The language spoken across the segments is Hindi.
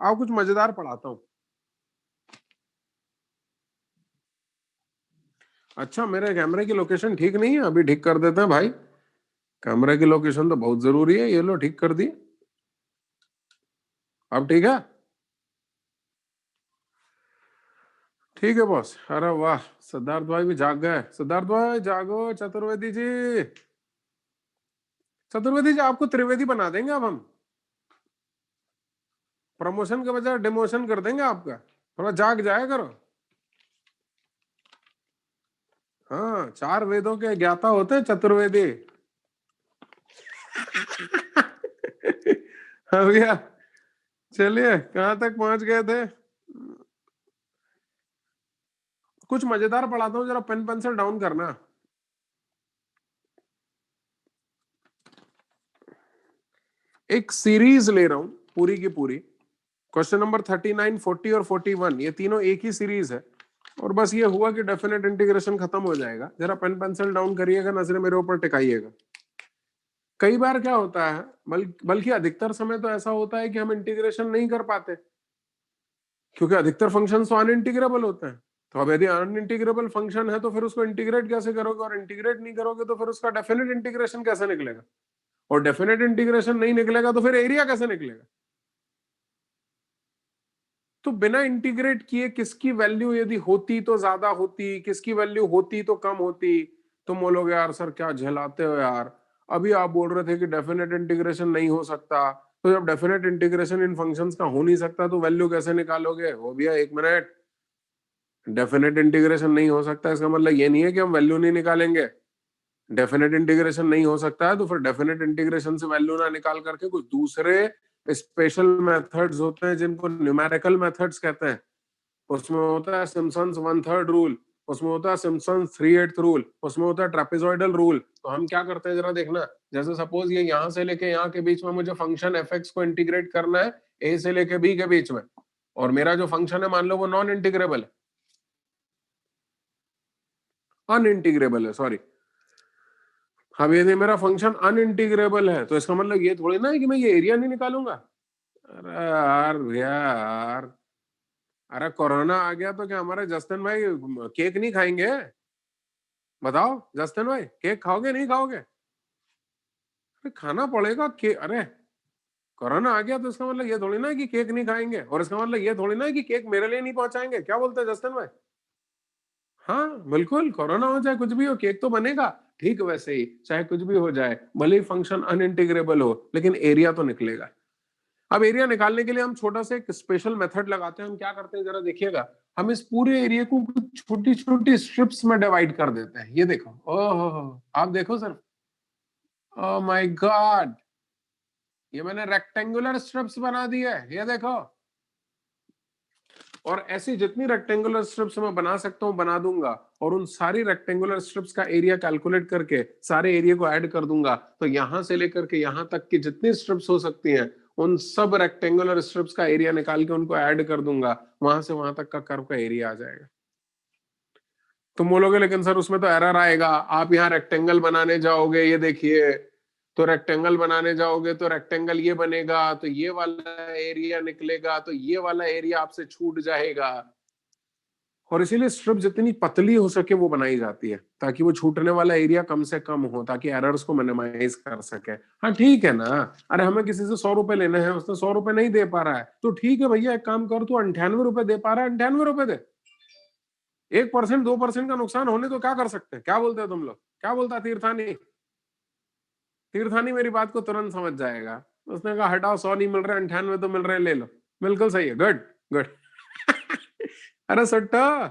आप कुछ मजेदार पढ़ाता हूँ। अच्छा, मेरे कैमरे की लोकेशन ठीक नहीं है, अभी ठीक कर देते हैं भाई। कैमरे की लोकेशन तो बहुत जरूरी है, ये लो ठीक कर दी। अब ठीक है? ठीक है बॉस। अरे वाह, सिद्धार्थ भाई भी जाग गए। सिद्धार्थ भाई जागो। चतुर्वेदी जी, चतुर्वेदी जी आपको त्रिवेदी बना देंगे अब हम। प्रमोशन के बजाय डिमोशन कर देंगे आपका। थोड़ा जाग जाया करो। हाँ, चार वेदों के ज्ञाता होते हैं चतुर्वेदी। हाँ भैया, चलिए कहाँ तक पहुंच गए थे? कुछ मजेदार पढ़ाता हूँ, जरा पेन पेंसिल डाउन करना। एक सीरीज ले रहा हूं पूरी की पूरी। क्वेश्चन नंबर 39, 40 और 41 ये तीनों एक ही सीरीज है। और बस ये हुआ कि डेफिनेट इंटीग्रेशन खत्म हो जाएगा। जरा पेन पेंसिल डाउन करिएगा, नजरें मेरे ऊपर टिकाइएगा। कई बार क्या होता है, बल्कि अधिकतर समय तो ऐसा होता है कि हम इंटीग्रेशन नहीं कर पाते, क्योंकि अधिकतर फंक्शन तो अनइंटीग्रेबल होते हैं। तो अब यदि अनइंटीग्रेबल फंक्शन है तो फिर उसको इंटीग्रेट कैसे करोगे, और इंटीग्रेट नहीं करोगे तो फिर उसका डेफिनेट इंटीग्रेशन कैसे निकलेगा, और डेफिनेट इंटीग्रेशन नहीं निकलेगा तो फिर एरिया कैसे निकलेगा। तो बिना इंटीग्रेट किए किसकी वैल्यू यदि होती तो ज्यादा होती, किसकी वैल्यू होती तो कम होती। तुम बोलोगे यार सर क्या झेलाते हो यार, अभी आप बोल रहे थे कि डेफिनेट इंटीग्रेशन नहीं हो सकता। तो जब डेफिनेट इंटीग्रेशन इन फंक्शंस का हो नहीं सकता तो वैल्यू कैसे निकालोगे? हो भैया एक मिनट, डेफिनेट इंटीग्रेशन नहीं हो सकता इसका मतलब ये नहीं है कि हम वैल्यू नहीं निकालेंगे। डेफिनेट इंटीग्रेशन नहीं हो सकता है तो फिर डेफिनेट इंटीग्रेशन से वैल्यू ना निकाल करके कुछ दूसरे स्पेशल मेथड्स होते हैं जिनको न्यूमेरिकल मेथड्स कहते हैं। उसमें होता है सिम्पसन्स वन थर्ड रूल, उसमें होता है सिम्पसन्स थ्री एट रूल, उसमें होता है ट्रेपेजॉइडल रूल। तो हम क्या करते हैं जरा देखना। जैसे सपोज ये यहां से लेके यहाँ के बीच में मुझे फंक्शन एफ एक्स को इंटीग्रेट करना है, ए से लेके बी के बीच में, और मेरा जो फंक्शन है मान लो वो नॉन इंटीग्रेबल है, अनइंटीग्रेबल है सॉरी। अब यदि मेरा फंक्शन अनइंटीग्रेबल है तो इसका मतलब ये थोड़ी ना है कि मैं ये एरिया नहीं निकालूंगा। अरे यार भैया यार, अरे कोरोना आ गया तो क्या हमारे जस्टिन भाई केक नहीं खाएंगे? बताओ जस्टिन भाई, केक खाओगे नहीं खाओगे? अरे खाना पड़ेगा के। अरे कोरोना आ गया तो इसका मतलब ये थोड़ी ना है कि केक नहीं खाएंगे, और इसका मतलब ये थोड़ी ना है कि केक मेरे लिए नहीं पहुंचाएंगे। क्या बोलते हैं जस्टिन भाई? हाँ बिल्कुल, कोरोना हो चाहे कुछ भी हो केक तो बनेगा। ठीक वैसे ही चाहे कुछ भी हो जाए, भले ही फंक्शन अनइंटीग्रेबल हो, लेकिन एरिया तो निकलेगा। अब एरिया निकालने के लिए हम छोटा सा एक स्पेशल मेथड लगाते हैं। हम क्या करते हैं जरा देखिएगा। हम इस पूरे एरिया को कुछ छोटी छोटी स्ट्रिप्स में डिवाइड कर देते हैं। ये देखो, ओहो आप देखो सर, ओह माय गॉड, ये मैंने रेक्टेंगुलर स्ट्रिप्स बना दी है, ये देखो। और ऐसी जितनी रेक्टेंगुलर स्ट्रिप्स मैं बना सकता हूं बना दूंगा, और उन सारी रेक्टेंगुलर स्ट्रिप्स का एरिया कैलकुलेट करके सारे एरिया को ऐड कर दूंगा। तो यहां से लेकर के यहां तक की जितनी स्ट्रिप्स हो सकती हैं उन सब रेक्टेंगुलर स्ट्रिप्स का एरिया निकाल के उनको ऐड कर दूंगा। वहां से वहां तक का कर्व का एरिया आ जाएगा। तुम बोलोगे लेकिन सर उसमें तो एरर आएगा, आप यहाँ रेक्टेंगल बनाने जाओगे, ये देखिए, तो रेक्टेंगल बनाने जाओगे तो रेक्टेंगल ये बनेगा, तो ये वाला एरिया निकलेगा, तो ये वाला एरिया आपसे छूट जाएगा। और इसीलिए स्ट्रिप जितनी पतली हो सके वो बनाई जाती है, ताकि वो छूटने वाला एरिया कम से कम हो, ताकि एरर्स को मिनिमाइज कर सके। हाँ ठीक है ना। अरे हमें किसी से 100 रुपए लेने हैं, उसने 100 रुपए नहीं दे पा रहा है, तो ठीक है भैया एक काम कर, तू 98 रुपए दे पा रहा है, 98 रुपए दे। 1% 2% का नुकसान होने तो क्या कर सकते हैं? क्या बोलते हो तुम लोग? क्या बोलता तीर्थानी? तीर्थानी मेरी बात को तुरंत समझ जाएगा। उसने कहा हटाओ, 100 नहीं मिल रहा, 98 तो मिल रहे हैं, ले लो। बिल्कुल सही है, गुड गुड। अरे सट्टा,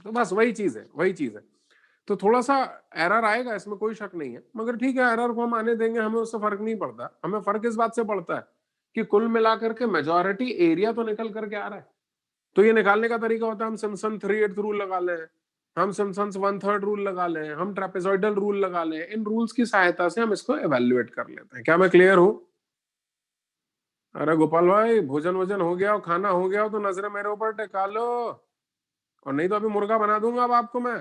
तो बस वही चीज है, वही चीज है। तो थोड़ा सा एरर आएगा, इसमें कोई शक नहीं है, मगर ठीक है एरर को हम आने देंगे, हमें उससे फर्क नहीं पड़ता। हमें फर्क इस बात से पड़ता है कि कुल मिलाकर के मेजॉरिटी एरिया तो निकल करके आ रहा है। तो ये निकालने का तरीका होता है, हम सिम्पसन थ्री एट रूल लगा लें, हम सिम्पसन वन थर्ड रूल लगा लें, हम ट्रेपेजॉइडल रूल लगा लें। इन रूल्स की सहायता से हम इसको एवेल्युएट कर लेते हैं। क्या मैं क्लियर हूं? अरे गोपाल भाई, भोजन वोजन हो गया हो, खाना हो गया हो तो नजरें मेरे ऊपर टेका लो, और नहीं तो अभी मुर्गा बना दूंगा अब आपको मैं।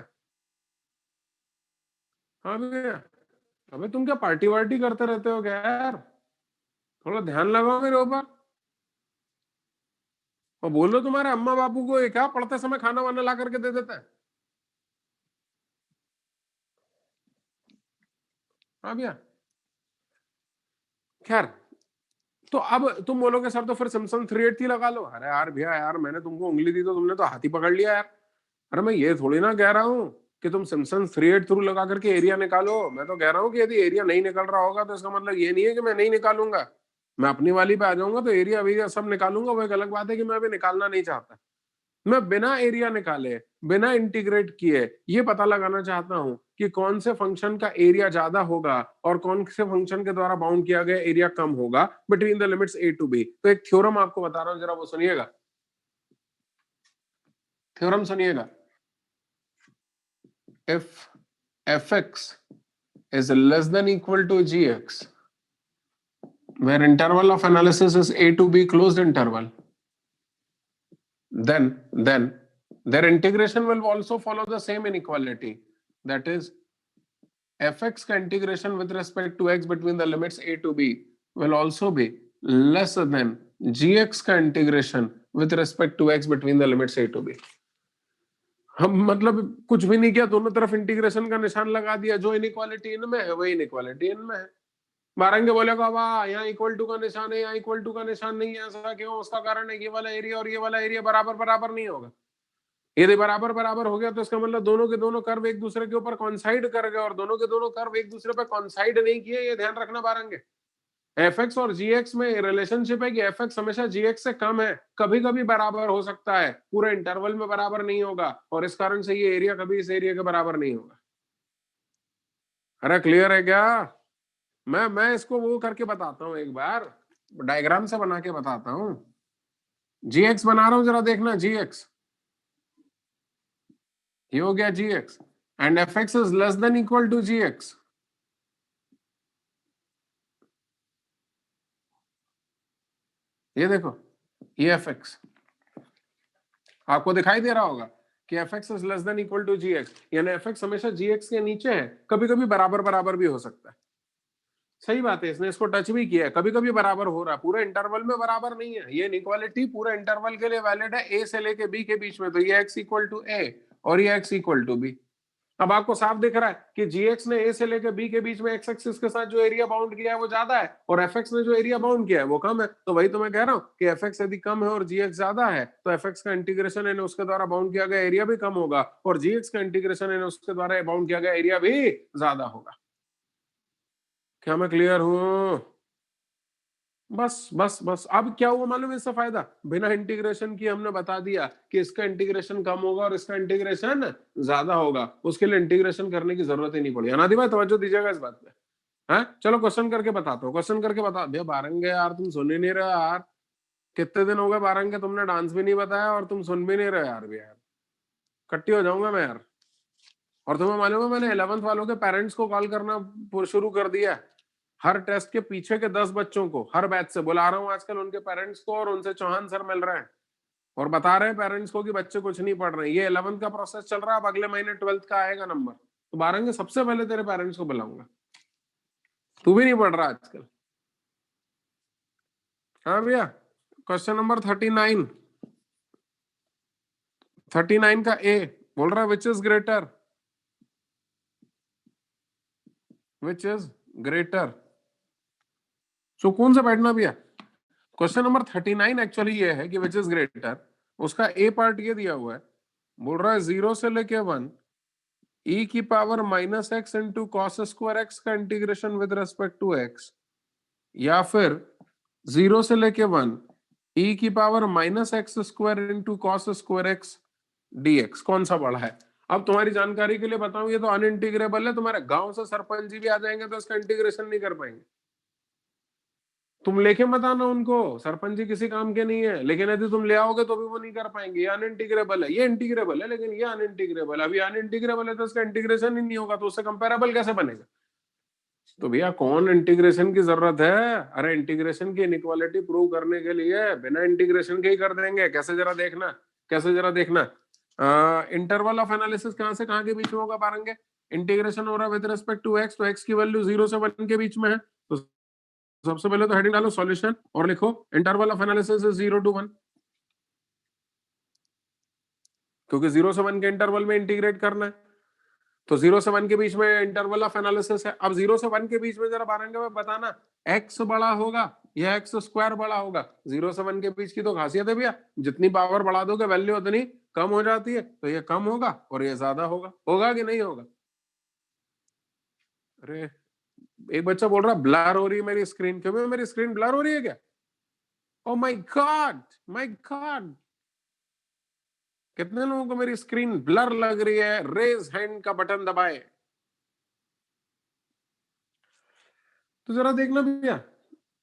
हाँ भैया। अबे तुम क्या पार्टी वार्टी करते रहते हो क्या यार? थोड़ा ध्यान लगाओ मेरे ऊपर। और बोलो तुम्हारे अम्मा बापू को ये क्या पढ़ते समय खाना वाना ला करके दे देता है? हाँ भैया। खैर, तो अब तुम बोलोगे सर तो फिर सिम्पसन 380 लगा लो। अरे यार भैया यार, मैंने तुमको उंगली दी तो तुमने तो हाथी पकड़ लिया यार। अरे मैं ये थोड़ी ना कह रहा हूँ कि तुम सिम्पसन 380 थ्रू लगा करके एरिया निकालो। मैं तो कह रहा हूँ कि यदि एरिया नहीं निकल रहा होगा तो इसका मतलब ये नहीं है कि मैं नहीं निकालूंगा। मैं अपनी वाली पे आ जाऊंगा तो एरिया वेरिया सब निकालूंगा। वो एक अलग बात है कि मैं अभी निकालना नहीं चाहता। मैं बिना एरिया निकाले, बिना इंटीग्रेट किए ये पता लगाना चाहता हूं कि कौन से फंक्शन का एरिया ज्यादा होगा और कौन से फंक्शन के द्वारा बाउंड किया गया एरिया कम होगा between the limits A to B. तो एक थ्योरम आपको बता रहा हूं, जरा वो सुनिएगा। थ्योरम सुनिएगा। If fx is less than equal to gx, where interval of analysis is a to b closed interval, then their integration will also follow the same inequality. That is, fx का integration with respect to x between the limits a to b will also be less than gx का integration with respect to x between the limits a to b. हम मतलब कुछ भी नहीं किया, दोनों तरफ इंटीग्रेशन का निशान लगा दिया। जो इनइक्वालिटी इनमें है वही इनइक्वालिटी इनमें है। मारेंगे बोलेगा वाह यहाँ इक्वल टू का निशान है, यहाँ इक्वल टू का निशान नहीं है, ऐसा क्यों? उसका कारण है ये वाला एरिया और ये वाला एरिया बराबर बराबर नहीं होगा। यदि बराबर बराबर हो गया तो इसका मतलब दोनों के दोनों कर्व एक दूसरे के ऊपर कॉन्साइड कर गए, और दोनों के दोनों कर्व एक दूसरे पर कॉन्साइड नहीं किए, ये ध्यान रखना बारंगे। fx और gx में रिलेशनशिप है कि fx हमेशा gx से कम है। कभी कभी बराबर हो सकता है, पूरे इंटरवल में बराबर नहीं होगा, और इस कारण से ये एरिया कभी इस एरिया के बराबर नहीं होगा। अरे क्लियर है क्या? मैं इसको वो करके बताता हूं, एक बार डायग्राम से बना के बताता हूं। gx बना रहा हूं, जरा देखना। gx ये हो गया gx, and fx is less than equal to gx। ये देखो, ये fx आपको दिखाई दे रहा होगा कि fx is less than equal to gx, यानी fx हमेशा gx के नीचे है। कभी कभी बराबर बराबर भी हो सकता है। सही बात है, इसने इसको टच भी किया है। कभी कभी बराबर हो रहा है, पूरे इंटरवल में बराबर नहीं है। ये इनइक्वालिटी पूरे इंटरवल के लिए वैलिड है, ए से लेके बी के बीच में। तो ये x इक्वल टू ए और ये x इक्वल टू बी। अब आपको साफ दिख रहा है कि gx ने a से लेकर b के बीच में x एक्सिस के साथ जो एरिया बाउंड किया है वो ज्यादा है, और fx ने जो एरिया बाउंड किया है वो कम है। तो वही तो मैं कह रहा हूं कि fx यदि कम है और gx ज्यादा है तो fx का इंटीग्रेशन यानी उसके द्वारा बाउंड किया गया एरिया भी कम होगा, और gx का इंटीग्रेशन यानी उसके द्वारा बाउंड किया गया एरिया भी ज्यादा होगा। क्या मैं क्लियर हूं? बस बस बस। अब क्या हुआ मालूम है इससे फायदा? बिना इंटीग्रेशन की हमने बता दिया कि इसका इंटीग्रेशन कम होगा और इसका इंटीग्रेशन ज्यादा होगा। उसके लिए इंटीग्रेशन करने की जरूरत ही नहीं पड़ी। अनादि भाई तवज्जो दीजिएगा इस बात पे। हाँ चलो क्वेश्चन करके बताता हूँ, क्वेश्चन करके बता भैया। बारंगे यार तुम सुन ही नहीं रहे यार, कितने दिन हो गए बारंगे, तुमने डांस भी नहीं बताया और तुम सुन भी नहीं रहे यार। भी यार कट्टी हो जाऊंगा मैं यार। और तुम्हें मालूम है मैंने 11th वालों के पेरेंट्स को कॉल करना शुरू कर दिया। हर टेस्ट के पीछे के 10 बच्चों को हर बैच से बुला रहा हूँ आजकल, उनके पेरेंट्स को, और उनसे चौहान सर मिल रहे हैं और बता रहे हैं पेरेंट्स को कि बच्चे कुछ नहीं पढ़ रहे। ये 11th का प्रोसेस चल रहा है, अब अगले महीने 12th का आएगा नंबर। तो बारंगे सबसे पहले तेरे पेरेंट्स को बुलाऊंगा। तू भी नहीं पढ़ रहा आजकल। हाँ भैया, क्वेश्चन नंबर 39। 39 का ए बोल रहा है which is greater, which is greater. सुकून से बैठना भैया। क्वेश्चन नंबर 39 एक्चुअली ये है कि विच इज ग्रेटर। उसका ए पार्ट ये दिया हुआ है, बोल रहा है 0 से लेके 1 e की power minus x into cos square x का integration with respect to x, या फिर 0 से लेके 1 e की power minus x square into cos square x dx। कौन सा बड़ा है? अब तुम्हारी जानकारी के लिए बताऊं, ये तो अनइंटीग्रेबल है। तुम्हारे गांव से सरपंच जी भी आ जाएंगे तो इसका इंटीग्रेशन नहीं कर पाएंगे। तुम लेके मत आना उनको, सरपंच जी किसी काम के नहीं है, लेकिन यदि तुम ले आओगे तो भी वो नहीं कर पाएंगे। ये अनइंटीग्रेबल है, ये इंटीग्रेबल है लेकिन ये अनइंटीग्रेबल है। अभी अनइंटीग्रेबल है तो इसका इंटीग्रेशन ही नहीं होगा, तो उससे कंपेरेबल कैसे बनेगा? तो भैया कौन इंटीग्रेशन की जरूरत है? अरे इंटीग्रेशन की इनइक्वालिटी प्रूव करने के लिए बिना इंटीग्रेशन के ही कर देंगे। कैसे जरा देखना, कैसे जरा देखना। इंटरवल ऑफ एनालिसिस कहां से कहां के बीच में होगा पारेंगे? इंटीग्रेशन हो रहा है विद रिस्पेक्ट टू एक्स, तो एक्स की वैल्यू 0 से 1 के बीच में है। तो सबसे पहले तो हेडिंग डालो सॉल्यूशन और लिखो interval of analysis is 0 to 1। क्योंकि 0 से 1 के इंटरवल में इंटीग्रेट करना है। तो 0 से 1 के बीच में इंटरवल ऑफ एनालिसिस है। अब 0 से 1 के बीच में जरा बारंगे में बताना x बड़ा होगा या x स्क्वायर बड़ा होगा। 0 से 1 के बीच की तो खासियत है भैया, जितनी पावर बढ़ा दोगे वैल्यू उतनी कम हो जाती है। तो ये कम होगा और ये ज्यादा होगा। होगा कि नहीं होगा? अरे एक बच्चा बोल रहा ब्लर हो रही है मेरी स्क्रीन। क्यों मेरी स्क्रीन ब्लर हो रही है क्या? Oh my God, my God, कितने लोगों को मेरी स्क्रीन ब्लर लग रही है? रेज हैंड का बटन दबाए तो जरा देखना भैया।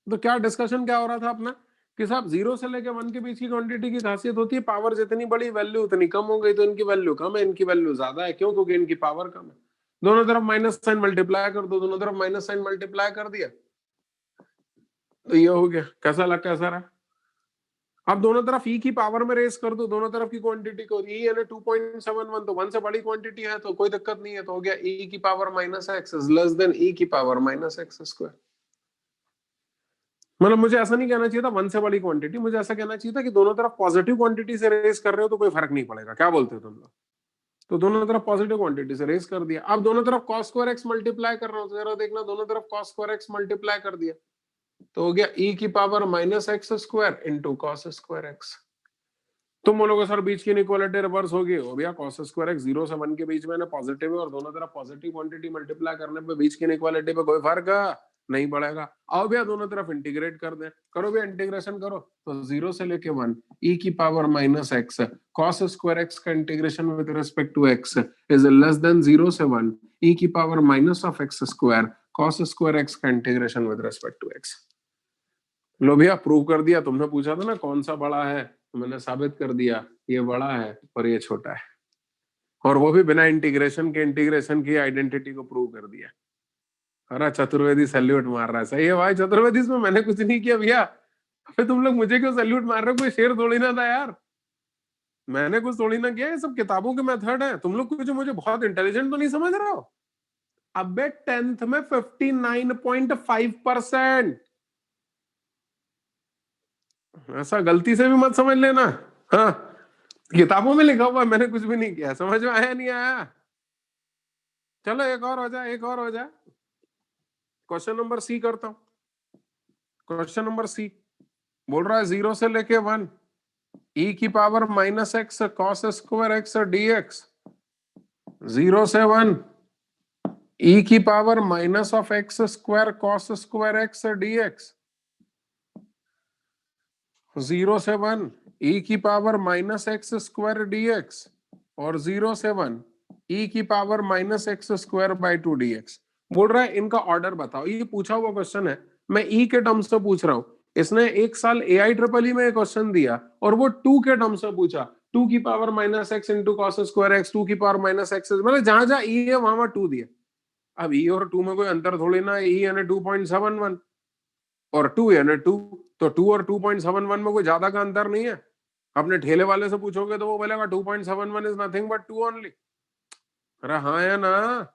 तो क्या डिस्कशन क्या हो रहा था अपना कि साहब 0 से लेकर 1 के बीच की क्वांटिटी की खासियत होती है पावर जितनी बड़ी वैल्यू उतनी कम हो गई। तो इनकी वैल्यू कम है, इनकी वैल्यू ज्यादा है। क्यों? क्योंकि इनकी पावर कम है। दोनों तरफ माइनस साइन मल्टीप्लाई कर दो, दोनों तरफ माइनस साइन मल्टीप्लाई कर दिया तो ये हो गया। कैसा लग कैसा रहा? अब दोनों तरफ ई की पावर में रेस कर दो, दोनों तरफ की क्वांटिटी को। ई यानी 2.71 तो 1 से बड़ी क्वांटिटी है तो कोई दिक्कत नहीं है। तो हो गया ई की power minus x is less than e की पावर माइनस एक्स स्क्वायर। मतलब मुझे ऐसा नहीं कहना चाहिए था 1 से बड़ी क्वांटिटी, मुझे ऐसा कहना चाहिए था कि दोनों तरफ पॉजिटिव क्वांटिटी से रेस कर रहे हो तो कोई फर्क नहीं पड़ेगा। क्या बोलते हो तुम लोग? तो दोनों तरफ पॉजिटिव क्वांटिटी से रेस कर दिया। अब दोनों तरफ cos स्क्वायर एक्स मल्टीप्लाई कर रहा हूं तो जरा देखना, दोनों तरफ cos स्क्वायर एक्स मल्टीप्लाई कर दिया तो हो गया ई की power minus x square into cos square x. तुम बोलोगे सर बीच की इनइक्वालिटी रिवर्स होगी। हो गया cos स्क्वायर एक्स 0 से 1 के बीच में ना पॉजिटिव है और दोनों तरफ पॉजिटिव क्वांटिटी मल्टीप्लाई करने पे बीच की इनइक्वालिटी पे कोई फर्क नहीं पड़ेगा। आओ भैया दोनों तरफ इंटीग्रेट कर दें। करो भैया इंटीग्रेशन करो। तो 0 से लेके 1 ई की power minus x cos square x का integration with respect to x is less than 0 से 1 ई की power minus of x square cos square x का integration with respect to x. लो भैया प्रूव कर दिया। तुमने पूछा था ना कौन सा बड़ा है, तो मैंने साबित कर दिया ये बड़ा है और ये छोटा है। और वो भी बिना इंटीग्रेशन के, इंटीग्रेशन की आइडेंटिटी को प्रूव कर दिया। अरे चतुर्वेदी सैल्यूट मार रहा है। सही है भाई चतुर्वेदी, इसमें मैंने कुछ नहीं किया भैया। अबे तुम लोग मुझे क्यों सैल्यूट मार रहे हो? कोई शेर थोड़ी ना था यार, मैंने कुछ थोड़ी ना किया। ये सब किताबों के मेथड है। तुम लोग कुछ मुझे बहुत इंटेलिजेंट तो नहीं समझ रहे हो? अबे 10th में 59.5%। ऐसा गलती से भी मत समझ लेना। हाँ किताबों में लिखा हुआ, मैंने कुछ भी नहीं किया। समझ में आया नहीं आया? चलो एक और हो जाए, एक और हो जाए। क्वेश्चन नंबर सी करता हूं। क्वेश्चन नंबर सी बोल रहा है 0 से लेके 1 ई की power minus x cos square x D x. 0 से 1 ई की power minus of x square cos square x D x. 0 से 1 ई की power minus x square D x और 0 से 1 ई की power minus x square by 2 D x. बोल रहा है इनका ऑर्डर बताओ। ये पूछा हुआ क्वेश्चन है, मैं ई के टर्म्स से पूछ रहा हूं। इसने एक साल एआई ट्रिपल ई में क्वेश्चन दिया और वो 2 के टर्म्स से पूछा। 2 की power minus x into cos square x, 2 की पावर माइनस एक्स, मतलब जहां जहां ई है वहां 2 दिया। अब ई और 2 में कोई अंतर थोड़ी ना। ई यानी 2.71 और 2 यानी 2, तो 2 और 2.71 में कोई ज्यादा का अंतर नहीं है। अपने ठेले वाले से पूछोगे तो वो बोलेगा 2.71 इज नथिंग बट 2 ओनली। अरे हाँ या ना?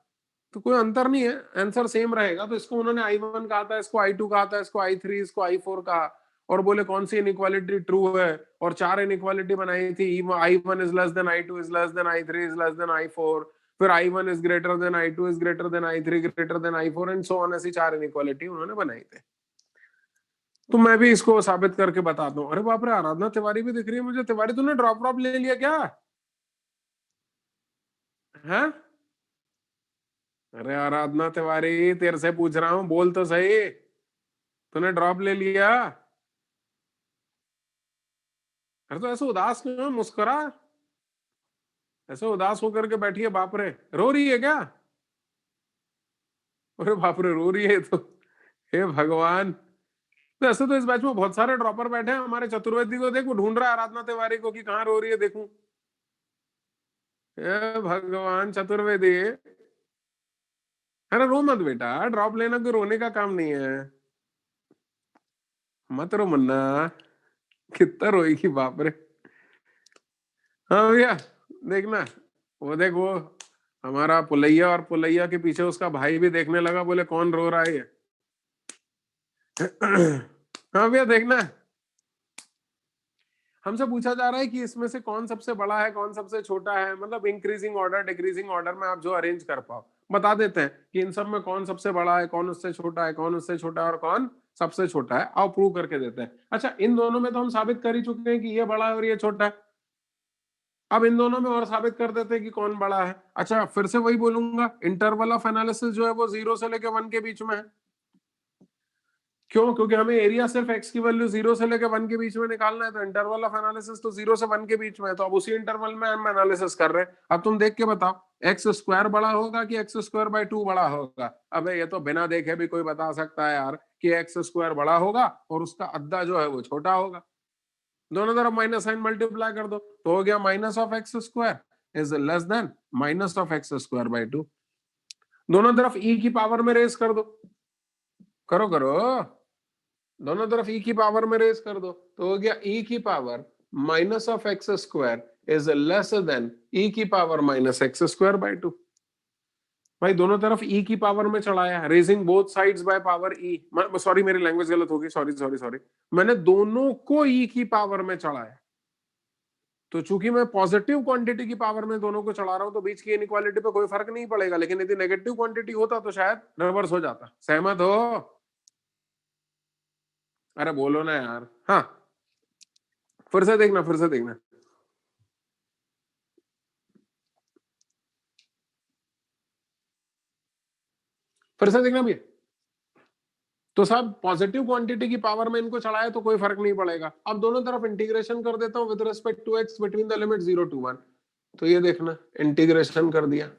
तो कोई अंतर नहीं है, आंसर सेम रहेगा। तो इसको उन्होंने I1 कहा था, इसको I2 कहा था, इसको I3, इसको I4 कहा। और बोले कौन सी इनइक्वालिटी ट्रू है, और 4 इनइक्वालिटी बनाई थी। I1 is less then I2 is less then I3 is less then I4, फिर I1 is greater then I2 is greater then I3 greater than I4 and so on. ऐसी 4 इनइक्वालिटी उन्होंने बनाई थी। तो मैं भी इसको साबित करके बताता हूँ। अरे बाप रे, आराधना तिवारी भी दिख रही है मुझे। तिवारी तूने ड्रॉप ड्रॉप ले लिया क्या है? अरे आराधना तिवारी तेरे से पूछ रहा हूँ, बोल तो सही। तूने ड्रॉप ले लिया? अरे तो ऐसे उदास क्यों है? मुस्कुरा। ऐसे उदास होकर के बैठी है। बाप रे, रो रही है क्या? अरे बाप रे, रो रही है तो। हे भगवान। तो ऐसे तो इस बैच में बहुत सारे ड्रॉपर बैठे हैं। हमारे चतुर्वेदी को देख, वो ढूंढ रहा है आराधना तिवारी को कि कहाँ रो रही है, देखूं। हे भगवान चतुर्वेदी। अरे रो मत बेटा, ड्रॉप लेना कोई रोने का काम नहीं है। मत रो मुन्ना। कितना रोएगी, बाप रे। हाँ भैया देखना, वो देख वो हमारा पुलैया, और पुलैया के पीछे उसका भाई भी देखने लगा। बोले कौन रो रहा है ये? हाँ भैया देखना। हमसे पूछा जा रहा है कि इसमें से कौन सबसे बड़ा है, कौन सबसे छोटा है, मतलब इंक्रीजिंग ऑर्डर डिक्रीजिंग ऑर्डर में आप जो अरेंज कर पाओ बता देते हैं कि इन सब में कौन सबसे बड़ा है, कौन उससे छोटा है, कौन उससे छोटा है और कौन सबसे छोटा है, आओ प्रूव करके देते हैं। अच्छा, इन दोनों में तो हम साबित कर ही चुके हैं कि ये बड़ा है और ये छोटा है, अब इन दोनों में और साबित कर देते हैं कि कौन बड़ा है। अच्छा, फिर से वही बोलूंगा, इंटरवल ऑफ एनालिसिस जो है वो 0 से लेकर 1 के बीच में है। क्यों? क्योंकि हमें एरिया सिर्फ x की वैल्यू 0 से लेकर 1 के बीच में निकालना है, तो इंटरवल ऑफ एनालिसिस तो 0 से 1 के बीच में है, तो अब उसी इंटरवल में हम एनालिसिस कर रहे हैं। अब तुम देख के बताओ, एक्स स्क्वायर बड़ा होगा कि एक्स स्क्वायर बाय 2 बड़ा होगा? अबे ये तो बिना देखे भी कोई बता सकता है यार कि एक्स स्क्वायर बड़ा होगा और उसका अद्धा जो है वो छोटा होगा। दोनों तरफ माइनस साइन मल्टीप्लाई कर दो तो हो गया minus of x square is less then minus of x square by 2। दोनों तरफ ई की पावर में रेस कर दो, करो करो, दोनों तरफ ई की पावर में रेस कर दो तो हो गया ई की power minus of x square is less than e की power minus x square by 2। भाई दोनों तरफ ई की पावर में चढ़ाया, raising both sides by power e, sorry मेरी लैंग्वेज गलत होगी, सॉरी सॉरी सॉरी, मैंने दोनों को ई की पावर में चढ़ाया। तो चूंकि मैं पॉजिटिव क्वांटिटी की पावर में दोनों को चढ़ा रहा हूं तो बीच की इनइक्वालिटी पे कोई फर्क नहीं पड़ेगा, लेकिन यदि नेगेटिव क्वांटिटी होता तो शायद रिवर्स हो जाता। सहमत हो? अरे बोलो ना यार। हाँ, फिर से देखना, फिर से देखना, फिर से देखना भैया। तो साहब पॉजिटिव क्वांटिटी की पावर में इनको चढ़ाया तो कोई फर्क नहीं पड़ेगा। अब दोनों तरफ इंटीग्रेशन कर देता हूं with respect to x between the limit 0 to 1। तो ये देखना, इंटीग्रेशन कर दिया,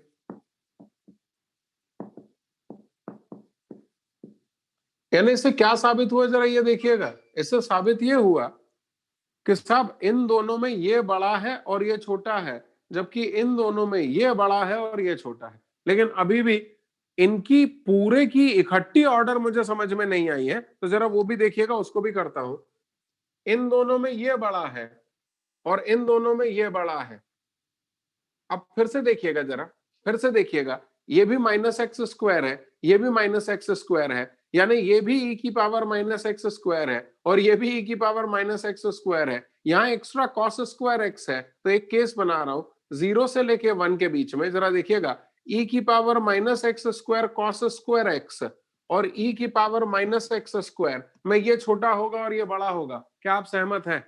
यानी इससे क्या साबित हुआ जरा ये देखिएगा। इससे साबित ये हुआ कि साहब इन दोनों में ये बड़ा है और ये छोटा है, जबकि इन दोनों में ये बड़ा है और ये छोटा है। लेकिन अभी भी इनकी पूरे की इकट्ठी ऑर्डर मुझे समझ में नहीं आई है, तो जरा वो भी देखिएगा, उसको भी करता हूं। इन दोनों में ये बड़ा है और इन दोनों में ये बड़ा है। अब फिर से देखिएगा जरा, फिर से देखिएगा, ये भी माइनस एक्स स्क्वायर है, ये भी माइनस एक्स स्क्वायर है, यानी ये भी ई की पावर माइनस एक्स स्क्वायर है और ये भी ई की पावर माइनस एक्स स्क्वायर है। यहाँ एक्स्ट्रा कॉस स्क्वायर एक्स है, तो एक केस बना रहा हूं 0 से लेके 1 के बीच में, जरा देखिएगा, ई की power minus x square cos square x और ई की पावर माइनस एक्स स्क्वायर में ये छोटा होगा और ये बड़ा होगा। क्या आप सहमत हैं?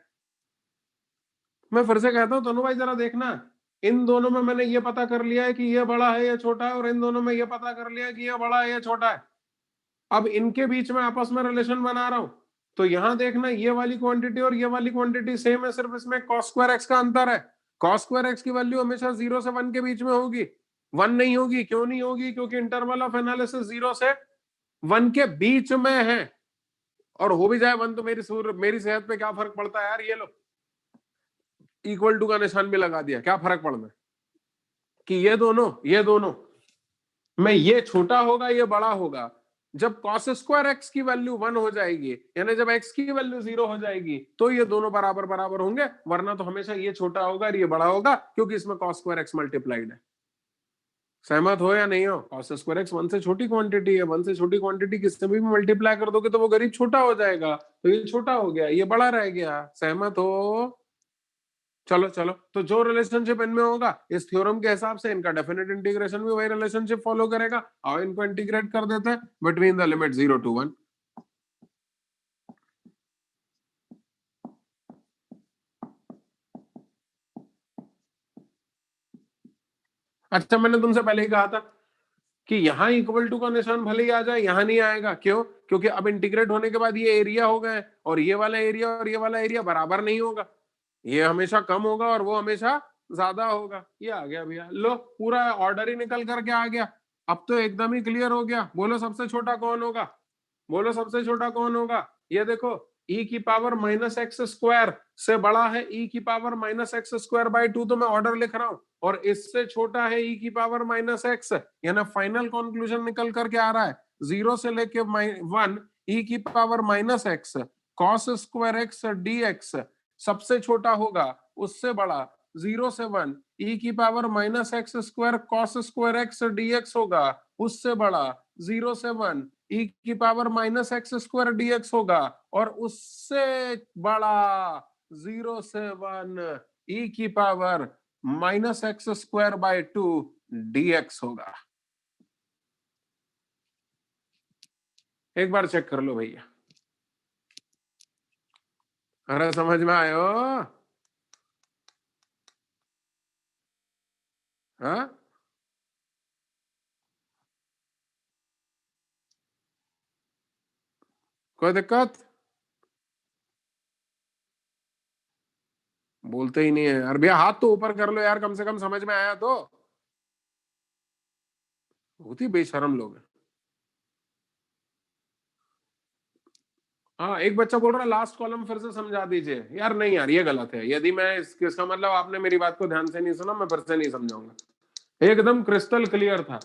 मैं फिर से कहता हूं तनु भाई, जरा देखना, इन दोनों में मैंने ये पता कर लिया है कि ये बड़ा है ये छोटा है, और इन दोनों में ये पता कर लिया है कि ये बड़ा है ये छोटा है। अब इनके बीच में आपस में रिलेशन बना रहा हूं, तो यहां देखना, ये वाली क्वांटिटी और ये वाली क्वांटिटी सेम है, सिर्फ इसमें कॉस स्क्वायर एक्स का अंतर है। कॉस स्क्वायर एक्स की वैल्यू हमेशा 0 से 1 के बीच में होगी, 1 नहीं होगी। क्यों नहीं होगी? क्योंकि इंटरवल ऑफ एनालिसिस 0 से 1 के बीच में है, और हो भी जाए 1 तो मेरी सेहत पे क्या फर्क पड़ता है यार। ये लो, इक्वल टू का निशान भी लगा दिया, क्या फर्क पड़ना है कि ये दोनों में ये छोटा होगा ये बड़ा होगा जब cos स्क्वायर एक्स की वैल्यू 1 हो जाएगी, यानी जब x की वैल्यू 0 हो जाएगी तो ये दोनों बराबर बराबर होंगे, वरना तो हमेशा ये छोटा होगा और ये बड़ा होगा, क्योंकि इसमें cos स्क्वायर एक्स मल्टीप्लाइड है। सहमत हो या नहीं हो? cos स्क्वायर एक्स 1 से छोटी क्वांटिटी है, 1 से छोटी क्वांटिटी किससे भी मल्टीप्लाई कर दोगे तो वो गरीब छोटा हो जाएगा, तो ये छोटा हो गया ये बड़ा रह गया। सहमत हो? चलो चलो, तो जो रिलेशनशिप इनमें होगा इस थ्योरम के हिसाब से इनका डेफिनेट इंटीग्रेशन भी वही रिलेशनशिप फॉलो करेगा। और इनको इंटीग्रेट कर देते हैं बिटवीन द लिमिट 0 to 1। अच्छा, मैंने तुमसे पहले ही कहा था कि यहां इक्वल टू का निशान भले ही आ जाए, यहां नहीं आएगा। क्यों? क्योंकि अब इंटीग्रेट होने के बाद ये एरिया हो गए और ये वाला एरिया और ये वाला एरिया बराबर नहीं होगा, ये हमेशा कम होगा और वो हमेशा ज्यादा होगा। ये आ गया भैया, लो पूरा ऑर्डर ही निकल करके आ गया। अब तो एकदम ही क्लियर हो गया। बोलो सबसे छोटा कौन होगा? बोलो सबसे छोटा कौन होगा? ये देखो, ई की पावर माइनस एक्स स्क्वायर से बड़ा है ई की power minus x square by 2, तो मैं ऑर्डर लिख रहा हूं, और इससे छोटा है ई की पावर माइनस एक्स, यानी फाइनल कंक्लूजन निकल करके आ रहा है 0 से लेके 1 ई की power minus x cos square x D x सबसे छोटा होगा उससे बड़ा 0 से 1 ई की power minus x square cos square x dx होगा उससे बड़ा 0 से 1 ई की power minus x square dx होगा और उससे बड़ा 0 से 1 e की पावर -x² 2 dx होगा। एक बार चेक कर लो भैया। अरे समझ में आयो? हाँ, कोई दिक्कत? बोलते ही नहीं है यार भैया, हाथ तो ऊपर कर लो यार, कम से कम समझ में आया तो। बहुत ही बेशरम लोग हैं। हाँ, एक बच्चा बोल रहा है लास्ट कॉलम फिर से समझा दीजिए। यार नहीं यार, ये गलत है। यदि मैं इसका मतलब आपने मेरी बात को ध्यान से नहीं सुना, मैं फिर से नहीं समझाऊंगा। एकदम क्रिस्टल क्लियर था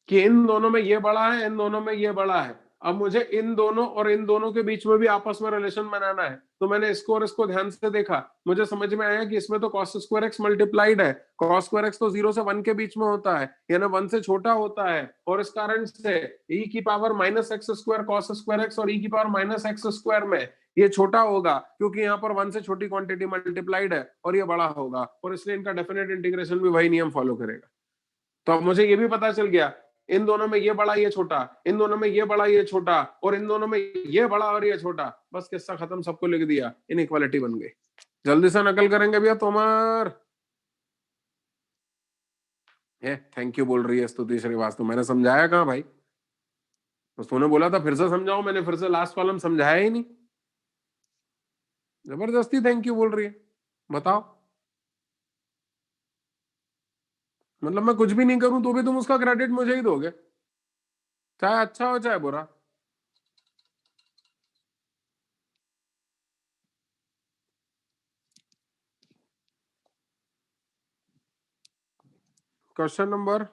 कि इन दोनों में ये बड़ा है, इन दोनों में ये बड़ा है। अब मुझे इन दोनों और इन दोनों के बीच में भी आपस में रिलेशन बनाना है, तो मैंने इसको और इसको ध्यान से देखा। मुझे समझ में आया कि इसमें तो cos स्क्वायर एक्स मल्टीप्लाइड है। cos स्क्वायर एक्स तो 0 से 1 के बीच में होता है, यानी 1 से छोटा होता है। और इस कारण से e की power -x² cos square x और e की पावर -x² में ये छोटा होगा, क्योंकि यहाँ पर 1 से छोटी क्वांटिटी मल्टीप्लाइड है, और ये बड़ा होगा, और इसलिए इनका डेफिनेट इंटीग्रेशन भी वही नियम फॉलो करेगा। तो अब मुझे ये भी पता चल गया, इन दोनों में ये बड़ा ये छोटा, इन दोनों में ये बड़ा ये छोटा, और इन दोनों में ये बड़ा और ये छोटा। बस किस्सा खत्म, सबको लिख दिया, इनइक्वालिटी बन गई। जल्दी से नकल करेंगे भैया तोमर। है थैंक यू बोल रही है स्तुति श्रीवास्तव, मैंने समझाया कहाँ भाई? तो तूने बोला था फिर से समझाओ, मैंने फिर से लास्ट कॉलम समझाया ही नहीं। जबरदस्ती थैंक यू बोल रही है, बताओ। मतलब मैं कुछ भी नहीं करूं तो भी तुम उसका क्रेडिट मुझे ही दोगे, चाहे अच्छा हो चाहे बुरा। क्वेश्चन नंबर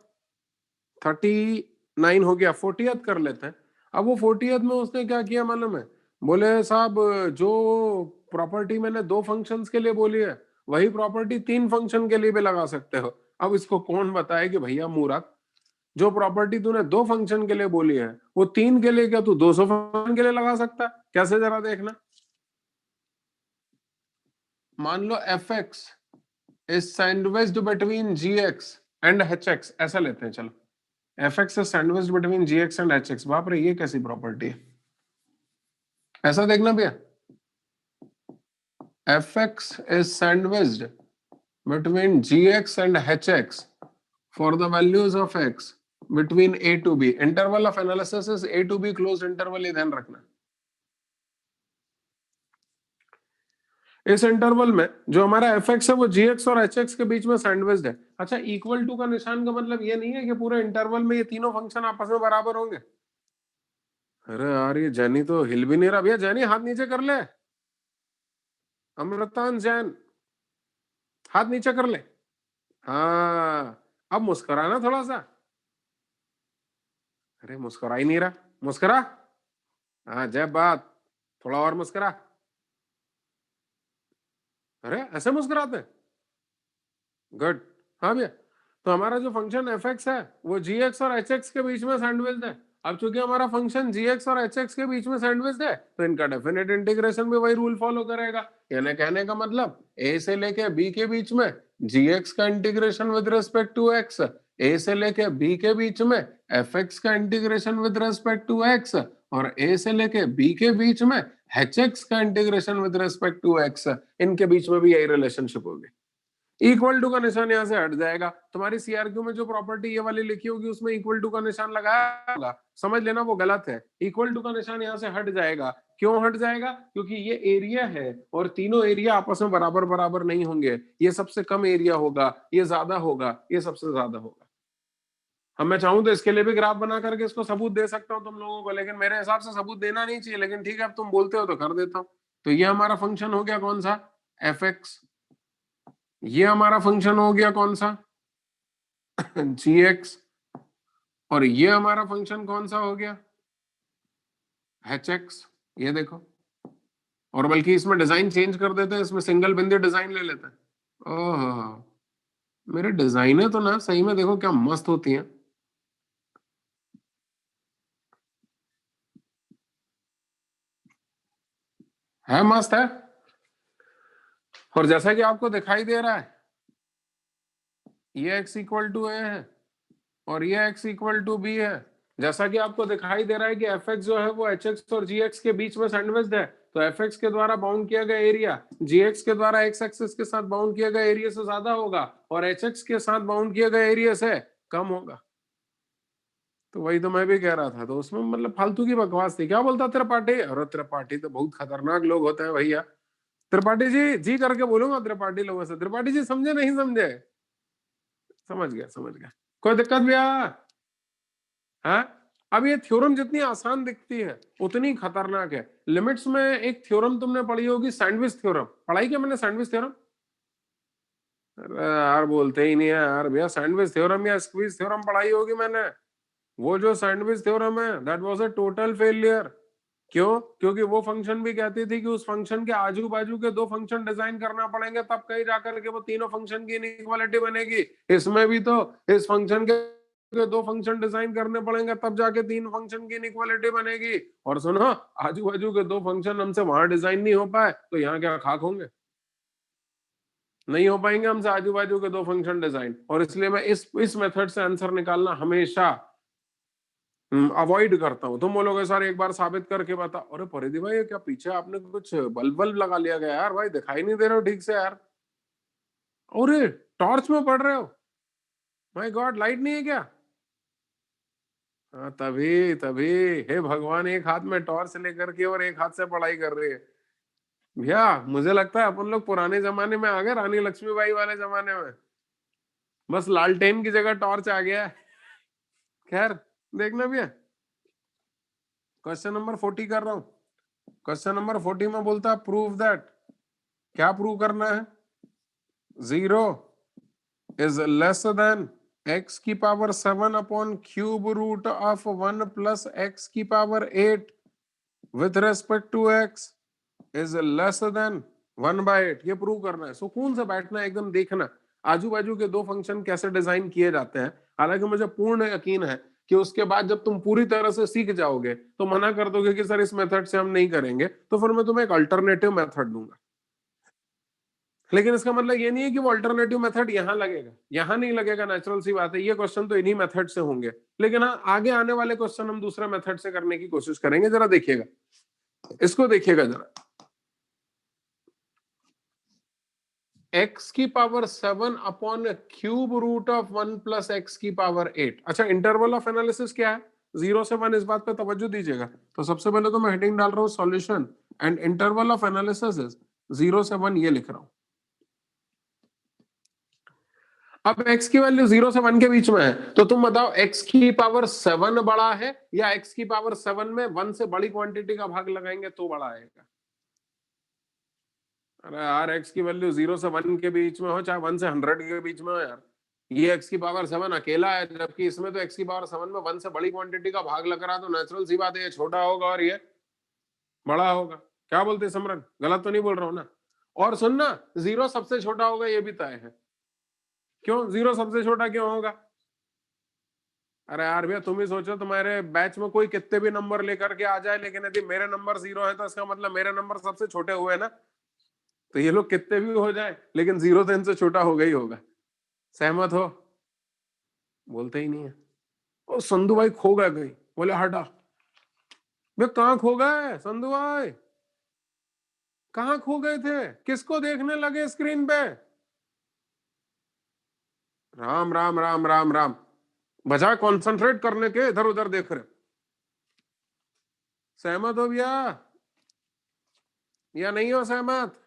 39 हो गया, 40th कर लेते हैं। अब वो 40th में उसने क्या किया मालूम है? बोले साहब, जो प्रॉपर्टी मैंने 2 फंक्शंस के लिए बोली है, वही प्रॉपर्टी 3 फंक्शन के लिए भी लगा सकते हो। अब इसको कौन बताए कि भैया मूर्ख, जो प्रॉपर्टी तूने 2 फंक्शन के लिए बोली है, वो 3 के लिए क्या तू 200 फंक्शन के लिए लगा सकता है? कैसे, जरा देखना। मान लो f x is sandwiched between g x and h x, ऐसा लेते हैं चलो। F x is sandwiched between g x and h x. बाप रे, ये कैसी प्रॉपर्टी है? ऐसा देखना भैया, f x is sandwiched between gx and hx for the values of x between a to b, interval of analysis is a to b closed interval, ये ध्यान रखना। इस इंटरवल में जो हमारा एफ एक्स है वो जी एक्स और एच एक्स के बीच में सैंडविच्ड है। अच्छा, इक्वल टू का निशान का मतलब ये नहीं है कि पूरे इंटरवल में ये तीनों फंक्शन आपस में बराबर होंगे। अरे यार, ये जैनी तो हिल भी नहीं रहा भैया। जैनी हाथ नीचे कर ले। अमृतान जैन, हाथ नीचे कर ले। हाँ, अब मुस्कुराना थोड़ा सा। अरे मुस्कुरा ही नहीं रहा, मुस्कुरा। हाँ, जय बात। थोड़ा और मुस्कुरा। अरे ऐसे मुस्कुराते हैं? गुड। हाँ भैया, तो हमारा जो फंक्शन एफ एक्स है वो जी एक्स और एच एक्स के बीच में सैंडविच्ड है। अब चूंकि हमारा फंक्शन जी एक्स और एच एक्स के बीच में सैंडविच्ड है, तो इनका डेफिनेट इंटीग्रेशन भी वही रूल फॉलो करेगा। यानी कहने का मतलब, ए से लेके बी के बीच में जी एक्स का integration with respect to x, a से लेके बी के बीच में एफ एक्स का integration with respect to x, और ए से लेके बी के बीच में एच एक्स का integration with respect to x, इनके बीच में भी यही रिलेशनशिप होगी। इक्वल टू का निशान यहां से हट जाएगा। तुम्हारी सीआरक्यू में जो प्रॉपर्टी ये वाली लिखी होगी उसमें इक्वल टू का निशान लगाया होगा, समझ लेना वो गलत है। इक्वल टू का निशान यहां से हट जाएगा। क्यों हट जाएगा? क्योंकि ये एरिया है और तीनों एरिया आपस में बराबर बराबर नहीं होंगे। ये सबसे कम एरिया होगा, ये ज्यादा होगा, ये सबसे ज्यादा होगा। अब मैं चाहूं तो इसके लिए भी ग्राफ बना करके इसको सबूत दे सकता हूं तुम लोगों को, लेकिन मेरे हिसाब से सबूत देना नहीं चाहिए, लेकिन ठीक है, अब तुम बोलते हो तो कर देता हूं। तो ये हमारा फंक्शन हो गया कौन सा? F x. ये हमारा फंक्शन हो गया कौन सा? जी एक्स। और ये हमारा फंक्शन कौन सा हो गया? H x. ये देखो, और बल्कि इसमें डिजाइन चेंज कर देते हैं, इसमें सिंगल बिंदु डिजाइन ले लेते हैं। ओह, मेरे डिजाइने तो ना सही में देखो क्या मस्त होती हैं। है मस्त है। और जैसा कि आपको दिखाई दे रहा है ये x इक्वल टू ए है और ये x इक्वल टू बी है। जैसा कि आपको दिखाई दे रहा है कि fx जो है वो hx और gx के बीच में सैंडविच्ड है, तो fx के द्वारा बाउंड किया गया एरिया gx के द्वारा x एक्सिस के साथ बाउंड किया गया एरिया से ज्यादा होगा और hx के साथ बाउंड किया गया एरिया से कम होगा। तो वही तो मैं भी कह रहा था, तो उसमें मतलब फालतू की बकवास थी। क्या बोलता त्रिपाठी? अरे त्रिपाठी तो बहुत खतरनाक लोग होते हैं भैया। त्रिपाठी जी जी करके बोलूंगा त्रिपाठी लोगों से। त्रिपाठी जी समझे नहीं समझे? समझ गया समझ गया, कोई दिक्कत भैया है? अब ये थ्योरम जितनी आसान दिखती है उतनी खतरनाक है। लिमिट्स में एक थ्योरम तुमने पढ़ी होगी, सैंडविच थ्योरम। पढ़ाई क्या मैंने सैंडविच थ्योरम? अरे यार बोलते ही नहीं है यार भैया। सैंडविच थ्योरम या स्क्वीज थ्योरम पढ़ाई होगी मैंने। वो जो सैंडविच थ्योरम है that was a total failure. क्यों? क्योंकि वो फंक्शन भी कहती थी कि उस फंक्शन के आजू बाजू के दो फंक्शन डिजाइन करना पड़ेंगे, तब कहीं जाकर के वो तीनों फंक्शन की इनइक्वालिटी बनेगी। इसमें भी तो इस फंक्शन के दो फंक्शन डिजाइन करने पड़ेंगे, तब जाके तीन फंक्शन की इनइक्वालिटी बनेगी। और सुनो, आजू बाजू के दो फंक्शन हमसे वहां डिजाइन नहीं हो पाए तो यहाँ क्या खाक होंगे? नहीं हो पाएंगे हमसे आजू बाजू के दो फंक्शन डिजाइन। और इसलिए मैं इस मेथड से आंसर निकालना हमेशा अवॉइड करता हूं। तुम बोलोगे सर एक बार साबित करके बता। अरे परिधि भाई, क्या पीछे आपने कुछ बल्ब बल्ब लगा लिया गया यार? भाई दिखाई नहीं दे रहे हो ठीक से यार। अरे टॉर्च में पढ़ रहे हो? माय गॉड, लाइट नहीं है क्या? हाँ तभी तभी। हे भगवान, एक हाथ में टॉर्च लेकर के और एक हाथ से पढ़ाई कर रही है। भैया मुझे लगता है अपन लोग पुराने जमाने में आ गए, रानी लक्ष्मीबाई वाले जमाने में। बस लालटेन की जगह टॉर्च आ गया है। खैर, देखना भैया, क्वेश्चन नंबर 40 कर रहा हूं। क्वेश्चन नंबर 40 में बोलता है प्रूव दैट। क्या प्रूव करना है? 0 is less than x की power 7 upon cube root of 1 plus x की power 8 with respect to x is less than 1/8। ये प्रूव करना है। सुकून से बैठना है, एकदम देखना आजू बाजू के दो फंक्शन कैसे डिजाइन किए जाते हैं। हालांकि मुझे पूर्ण यकीन है कि उसके बाद जब तुम पूरी तरह से सीख जाओगे तो मना कर दोगे कि सर इस मेथड से हम नहीं करेंगे, तो फिर मैं तुम्हें एक अल्टरनेटिव मेथड दूंगा। लेकिन इसका मतलब ये नहीं है कि वो अल्टरनेटिव मेथड यहां लगेगा, यहां नहीं लगेगा। नेचुरल सी बात है, ये क्वेश्चन तो इन्हीं मेथड से होंगे। लेकिन हाँ, आगे आने वाले क्वेश्चन हम दूसरे मेथड से करने की कोशिश करेंगे। जरा देखिएगा, इसको देखिएगा जरा। x की power 7 upon cube root of 1 plus x की पावर 8। अच्छा, इंटरवल ऑफ एनालिसिस क्या है? 0 से 1। इस बात पे तवज्जो दीजिएगा। तो सबसे पहले तो मैं हेडिंग डाल रहा हूं solution and interval of analysis is 0 से 1, ये लिख रहा हूं। अब x की वैल्यू 0 से 1 के बीच में है, तो तुम बताओ x की पावर 7 बड़ा है या x की पावर 7 में 1 से बड़ी क्वांटिटी का भाग लगाएंगे तो बड़ा आएगा? अरे यार, x की वैल्यू 0 से 1 के बीच में हो चाहे 1 से 100 के बीच में हो यार, ये x की पावर 7 अकेला है, जबकि इसमें तो x की पावर 7 में 1 से बड़ी क्वांटिटी का भाग लग रहा है। तो नेचुरल सी बात है ये छोटा होगा और ये बड़ा होगा। क्या बोलते सिमरन? गलत तो नहीं बोल रहा हूं ना? और सुनना, 0 सबसे छोटा होगा ये भी तय है। क्यों 0 सबसे छोटा क्यों होगा? अरे यार भैया, तुम ही सोचो, तुम्हारे बैच में कोई कितने भी नंबर लेकर के आ जाए, लेकिन यदि मेरे नंबर 0 है तो इसका मतलब मेरे नंबर सबसे छोटे हुए ना। तो ये लोग कितने भी हो जाए, लेकिन 0 तो इनसे छोटा होगा ही होगा। सहमत हो? बोलते ही नहीं है। ओ संधू भाई खो गए कहीं। बोले हटा। वे कहाँ खो गए संधू भाई? कहाँ खो गए थे? किसको देखने लगे स्क्रीन पे? राम राम राम राम राम। बजाय कंसंट्रेट करने के इधर उधर देख रहे। सहमत हो भैया या नहीं हो सहमत?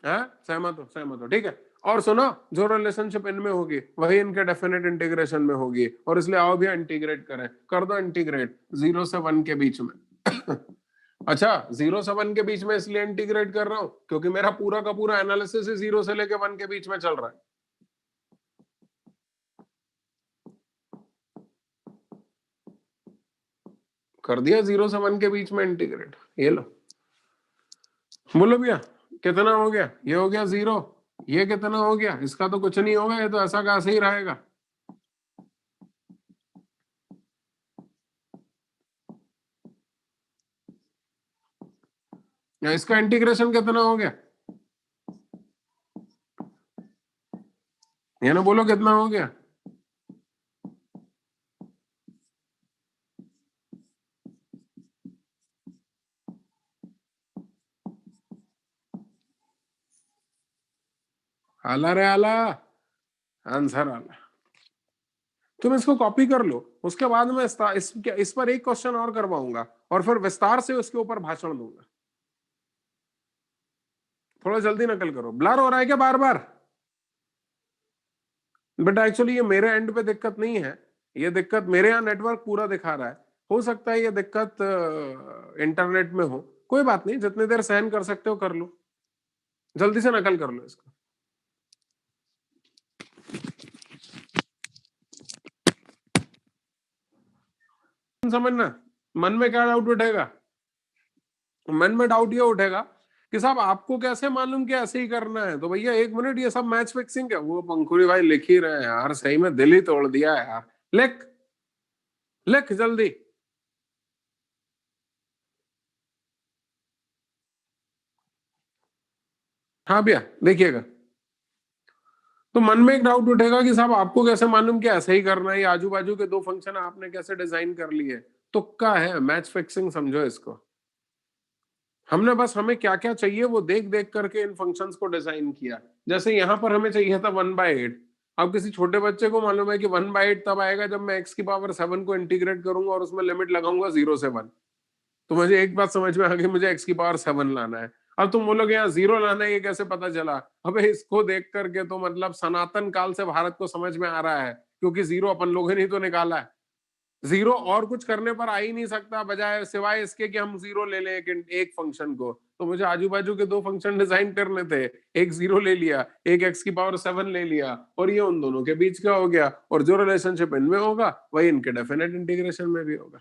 है? सहमत हो? सहमत हो, ठीक है। और सुनो, जो रिलेशनशिप इनमें होगी वही इनके डेफिनेट इंटीग्रेशन में होगी। और इसलिए आओ भी इंटीग्रेट करें। कर दो इंटीग्रेट 0 से 1 के बीच में। अच्छा, 0 से 1 के बीच में इसलिए इंटीग्रेट कर रहा हूं क्योंकि मेरा पूरा का पूरा एनालिसिस 0 से लेकर 1 के बीच में चल रहा है। कर दिया 0 से 1 के बीच में इंटीग्रेट। ये लो, बोलो भैया कितना हो गया? ये हो गया 0। ये कितना हो गया? इसका तो कुछ नहीं होगा, ये तो ऐसा का ऐसे ही रहेगा। या इसका इंटीग्रेशन कितना हो गया? ये ना बोलो कितना हो गया। आला रे आला, आंसर आला। तुम इसको कॉपी कर लो, उसके बाद में इस पर एक क्वेश्चन और करवाऊंगा और फिर विस्तार से उसके ऊपर भाषण दूंगा। थोड़ा जल्दी नकल करो, ब्लर हो रहा है क्या बार बार? बट एक्चुअली ये मेरे एंड पे दिक्कत नहीं है, ये दिक्कत मेरे यहाँ नेटवर्क पूरा दिखा रहा है। हो सकता है ये दिक्कत इंटरनेट में हो, कोई बात नहीं, जितनी देर सहन कर सकते हो कर लो, जल्दी से नकल कर लो इसको। समझना, मन में क्या डाउट उठेगा? मन में डाउट ये उठेगा कि साहब आपको कैसे मालूम कि ऐसे ही करना है? तो भैया एक मिनट, ये सब मैच फिक्सिंग है। वो पंखुड़ी भाई लिख ही रहे हैं यार, सही में दिल ही तोड़ दिया है यार। लिख लिख जल्दी। हाँ भैया देखिएगा, तो मन में एक डाउट उठेगा कि साहब आपको कैसे मालूम कि ऐसे ही करना है? आजू बाजू के दो फंक्शन आपने कैसे डिजाइन कर लिए? तुक्का है, मैच फिक्सिंग समझो इसको। हमने बस हमें क्या क्या चाहिए वो देख देख करके इन फंक्शंस को डिजाइन किया। जैसे यहाँ पर हमें चाहिए था 1/8। अब किसी छोटे बच्चे को मालूम है कि 1/8 तब आएगा जब मैं x⁻7 को इंटीग्रेट करूंगा और उसमें लिमिट लगाऊंगा 0 से 1। तो मुझे एक बात समझ में आ गई, मुझे x⁻7 लाना है। अब तुम बोलोगे यहाँ 0 लाना है, ये कैसे पता चला? अबे इसको देख करके तो मतलब सनातन काल से भारत को समझ में आ रहा है, क्योंकि 0 अपन लोगों ने ही तो निकाला है। 0 और कुछ करने पर आ ही नहीं सकता, बजाय सिवाय इसके कि हम 0 ले लें एक फंक्शन को। तो मुझे आजू बाजू के दो फंक्शन डिजाइन करने थे, एक 0 ले लिया, एक x⁻7 ले लिया, और ये उन दोनों के बीच का हो गया। और जो रिलेशनशिप इनमें होगा वही इनके डेफिनेट इंटीग्रेशन में भी होगा।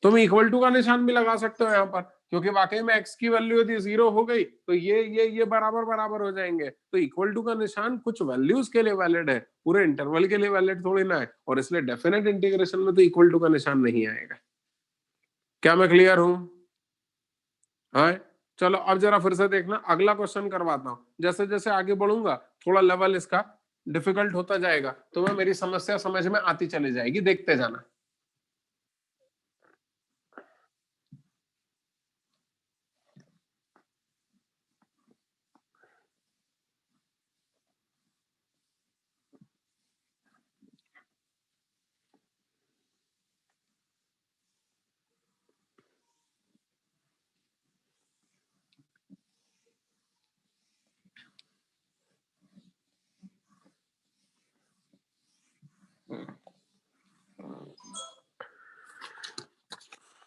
तुम इक्वल टू का निशान भी लगा सकते हो यहाँ पर, क्योंकि वाकई में x की वैल्यू यदि 0 हो गई तो ये बराबर बराबर हो जाएंगे। तो इक्वल टू का निशान कुछ वैल्यूज के लिए वैलिड है, पूरे इंटरवल के लिए वैलिड थोड़ी ना है। और इसलिए डेफिनेट इंटीग्रेशन में तो इक्वल टू का निशान नहीं आएगा। क्या मैं क्लियर हूं? हाँ, चलो अब जरा फिर से देखना, अगला क्वेश्चन करवाता हूं। जैसे जैसे आगे बढ़ूंगा थोड़ा लेवल इसका डिफिकल्ट होता जाएगा, तो मैं मेरी समस्या समझ में आती चली जाएगी, देखते जाना।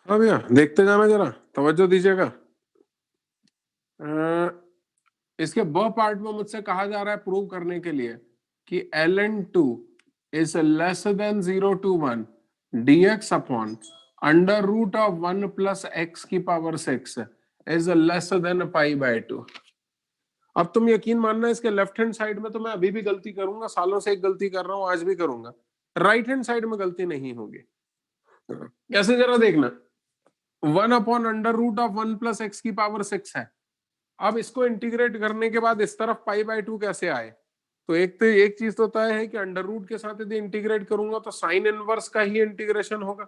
हाँ भैया देखते जाना, जरा तवज्जो दीजिएगा। इसके ब पार्ट में मुझसे कहा जा रहा है प्रूव करने के लिए कि ln2 is less than 0 to 1 dx upon under root of 1 plus x की पावर 6 इज लेस देन π/2। अब तुम यकीन मानना, इसके लेफ्ट हैंड साइड में तो मैं अभी भी गलती करूंगा, सालों से एक गलती कर रहा हूं, आज भी करूंगा। राइट हैंड साइड में गलती नहीं होगी। कैसे जरा देखना, 1/√1 + x की पावर 6 है। अब इसको इंटीग्रेट करने के बाद इस तरफ π/2 कैसे आए? तो एक चीज तो तय है कि अंडर रूट के साथ यदि इंटीग्रेट करूंगा तो साइन इनवर्स का ही इंटीग्रेशन होगा,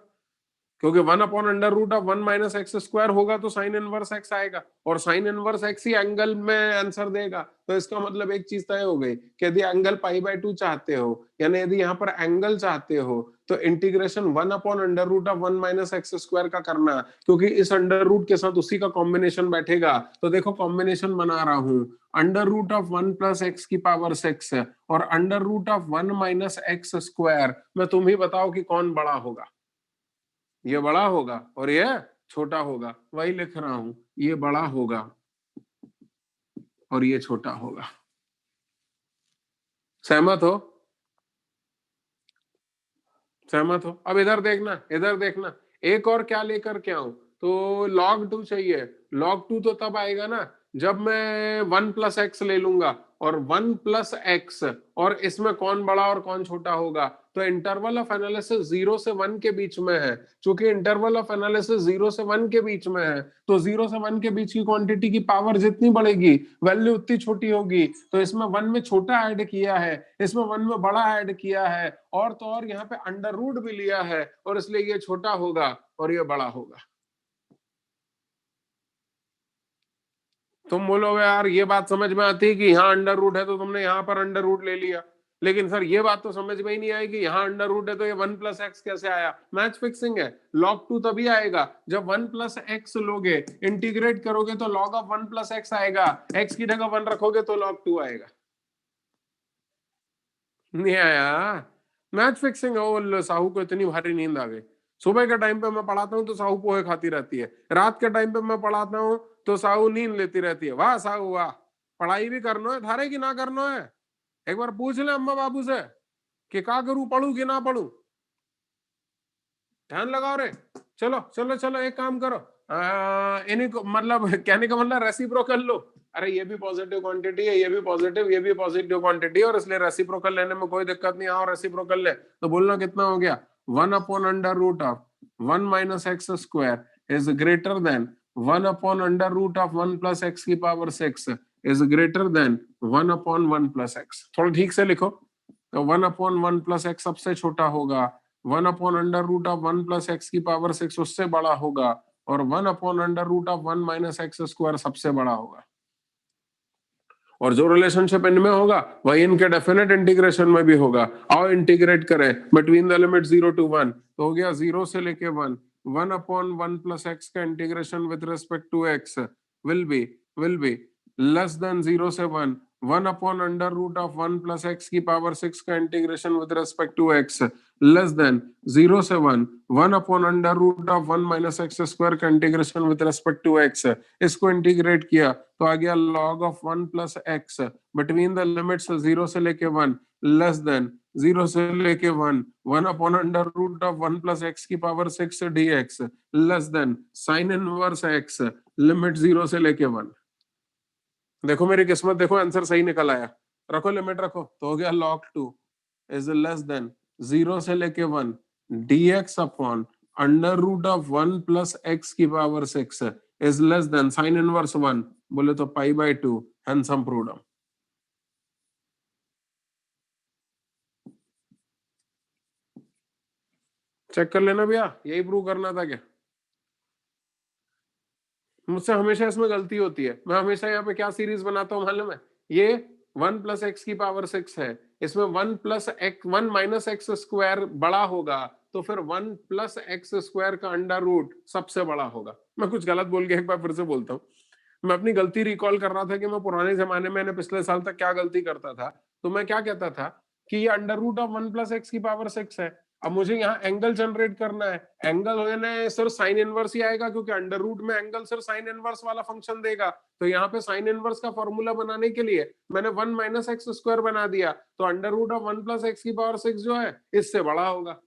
क्योंकि 1/√1 - x² होगा तो साइन इनवर्स x आएगा, और साइन इनवर्स x ही एंगल में आंसर देगा। तो इसका मतलब एक चीज तय हो गई कि यदि एंगल π/2 चाहते हो, यानी यदि यहाँ पर एंगल चाहते हो, तो इंटीग्रेशन 1/√1 - x² का करना, क्योंकि इस अंडर रूट के साथ उसी का कॉम्बिनेशन बैठेगा। तो देखो कॉम्बिनेशन बना रहा हूं, √1 + x की पावर 6 और √1 - x²। मैं तुम ही बताओ कि कौन बड़ा होगा? ये बड़ा होगा और ये छोटा होगा, वही लिख रहा हूं, ये बड़ा होगा और ये छोटा होगा। सहमत हो? सहमत हो? अब इधर देखना, इधर देखना, एक और क्या लेकर के आऊं? तो log 2 चाहिए। log 2 तो तब आएगा ना जब मैं 1 + x ले लूंगा, और 1 प्लस एक्स, और इसमें कौन बड़ा और कौन छोटा होगा? तो इंटरवल ऑफ एनालिसिस 0 से 1 के बीच में है। चूंकि इंटरवल ऑफ एनालिसिस 0 से 1 के बीच में है, तो 0 से 1 के बीच की क्वांटिटी की पावर जितनी बढ़ेगी वैल्यू उतनी छोटी होगी। तो इसमें 1 में छोटा ऐड किया है, इसमें 1 में बड़ा ऐड किया है, और तो और यहाँ पे अंडर रूट भी लिया है, और इसलिए ये छोटा होगा और ये बड़ा होगा। तुम बोलोगे यार ये बात समझ में आती है कि यहाँ अंडर रूट है तो तुमने यहाँ पर अंडर रूट ले लिया, लेकिन सर ये बात तो समझ में ही नहीं आएगी, यहाँ अंडर रूट है तो ये 1 प्लस एक्स कैसे आया? मैच फिक्सिंग है। log 2 तभी आएगा जब 1 प्लस एक्स लोगे, इंटीग्रेट करोगे तो log ऑफ 1 प्लस एक्स आएगा, एक्स की जगह 1 रखोगे तो log 2 आएगा। नहीं आया? मैच फिक्सिंग है। वो साहू को इतनी भारी नींद आ गई। सुबह के टाइम पे मैं पढ़ाता हूँ तो साहू पोहे खाती रहती है, रात के टाइम पे मैं पढ़ाता हूँ तो साहू नींद लेती रहती है। वाह साहू वाह, पढ़ाई भी करना है थारे की ना करना है? एक बार पूछ ले अम्मा बाबू से कि का करूं, पढ़ू कि ना पढ़ू? ध्यान लगाओ रे। चलो चलो चलो, एक काम करो, इन्हीं को मतलब कहने का मतलब रेसिप्रोकल लो। अरे ये भी पॉजिटिव क्वांटिटी है, ये भी पॉजिटिव, ये भी पॉजिटिव क्वांटिटी, और इसलिए रेसिप्रोकल लेने में कोई दिक्कत नहीं। आओ रेसिप्रोकल ले। तो बोलना कितना हो गया? 1 upon under root of 1 minus x square is greater than 1 upon under root of 1 plus x की power 6 is greater than 1 upon 1 plus x. थोड़ा ठीक से लिखो। तो 1 अपॉन 1 प्लस एक्स सबसे छोटा होगा, 1 upon under root of 1 plus x की पावर 6 उससे बड़ा होगा, और 1 upon under root of 1 minus x square सबसे बड़ा होगा। और जो रिलेशनशिप इनमें होगा वही इनके डेफिनेट इंटीग्रेशन में भी होगा। आओ इंटीग्रेट करें बिटवीन द लिमिट 0 to 1, तो हो गया 0 से लेके 1, 1 अपॉन 1 प्लस एक्स का integration with respect to x will be less than 0 से 1, 1 upon under root of 1 plus x की पावर 6 का integration with respect to x less than 0 से 1, 1 upon under root of 1 minus x square का integration with respect to x. इसको इंटीग्रेट किया तो आ गया log of 1 plus x between the limits 0 से लेके 1 लेस देन 0 से लेके 1, 1 upon under root of 1 plus x की power 6 dx less than sine inverse x limit 0 से लेके 1। देखो मेरी किस्मत, देखो आंसर सही निकल आया। रखो लिमिट रखो, तो हो गया log 2 इज लेस देन 0 से लेके 1 dx upon under root of 1 plus x की power 6 is less than sine inverse 1, बोले तो पाई बाय 2, हेंस हम प्रूव्ड। चेक कर लेना भैया, यही प्रूव करना था क्या? मुझसे हमेशा इसमें गलती होती है। मैं हमेशा यहाँ पे क्या सीरीज बनाता हूँ मालूम है? ये 1 प्लस एक्स की पावर 6 है, इसमें 1 plus x 1 minus x square बड़ा होगा, तो फिर 1 प्लस एक्स स्क्वायर का अंडर रूट सबसे बड़ा होगा। मैं कुछ गलत बोल के एक बार फिर से बोलता हूँ। मैं अपनी गलती रिकॉल कर रहा था कि मैं पुराने जमाने में पिछले साल तक क्या गलती करता था। तो मैं क्या कहता था कि ये under root of 1 plus x की पावर 6 है। अब मुझे यहाँ एंगल जनरेट करना है, एंगल होने सिर्फ साइन इनवर्स ही आएगा, क्योंकि अंडर रूट में एंगल सिर्फ साइन इनवर्स वाला फंक्शन देगा। तो यहाँ पे साइन इनवर्स का फॉर्मूला बनाने के लिए मैंने 1 माइनस एक्स स्क्वायर बना दिया, तो under root of 1 plus x की पावर 6 जो है इससे बड़ा होगा।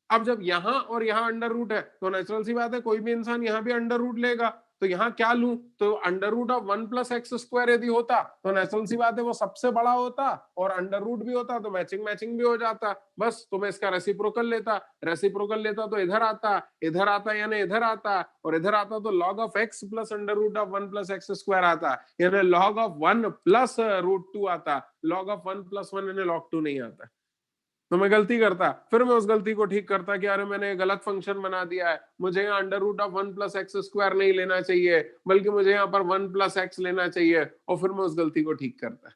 अब जब यहां और यहां अंडर रूट है तो नेचुरल सी बात है कोई भी इंसान यहां भी अंडर रूट लेगा। तो यहां क्या लूं? तो under root of 1 plus x square यदि होता तो नेचुरल सी बात है वो सबसे बड़ा होता, और अंडर रूट भी होता तो मैचिंग मैचिंग भी हो जाता। बस तो मैं इसका रेसिप्रोकल लेता, रेसिप्रोकल लेता तो इधर आता यानी इधर आता, और इधर आता तो log of x plus under root of 1 plus x square आता, यानी लॉग ऑफ 1 प्लस रूट 2 आता। लॉग ऑफ 1 प्लस 1 यानी लॉग 2 नहीं आता। तो मैं गलती करता, फिर मैं उस गलती को ठीक करता कि अरे मैंने गलत फंक्शन बना दिया है, मुझे यहाँ under root of 1 plus x square नहीं लेना चाहिए, बल्कि मुझे यहाँ पर 1 प्लस एक्स लेना चाहिए, और फिर मैं उस गलती को ठीक करता।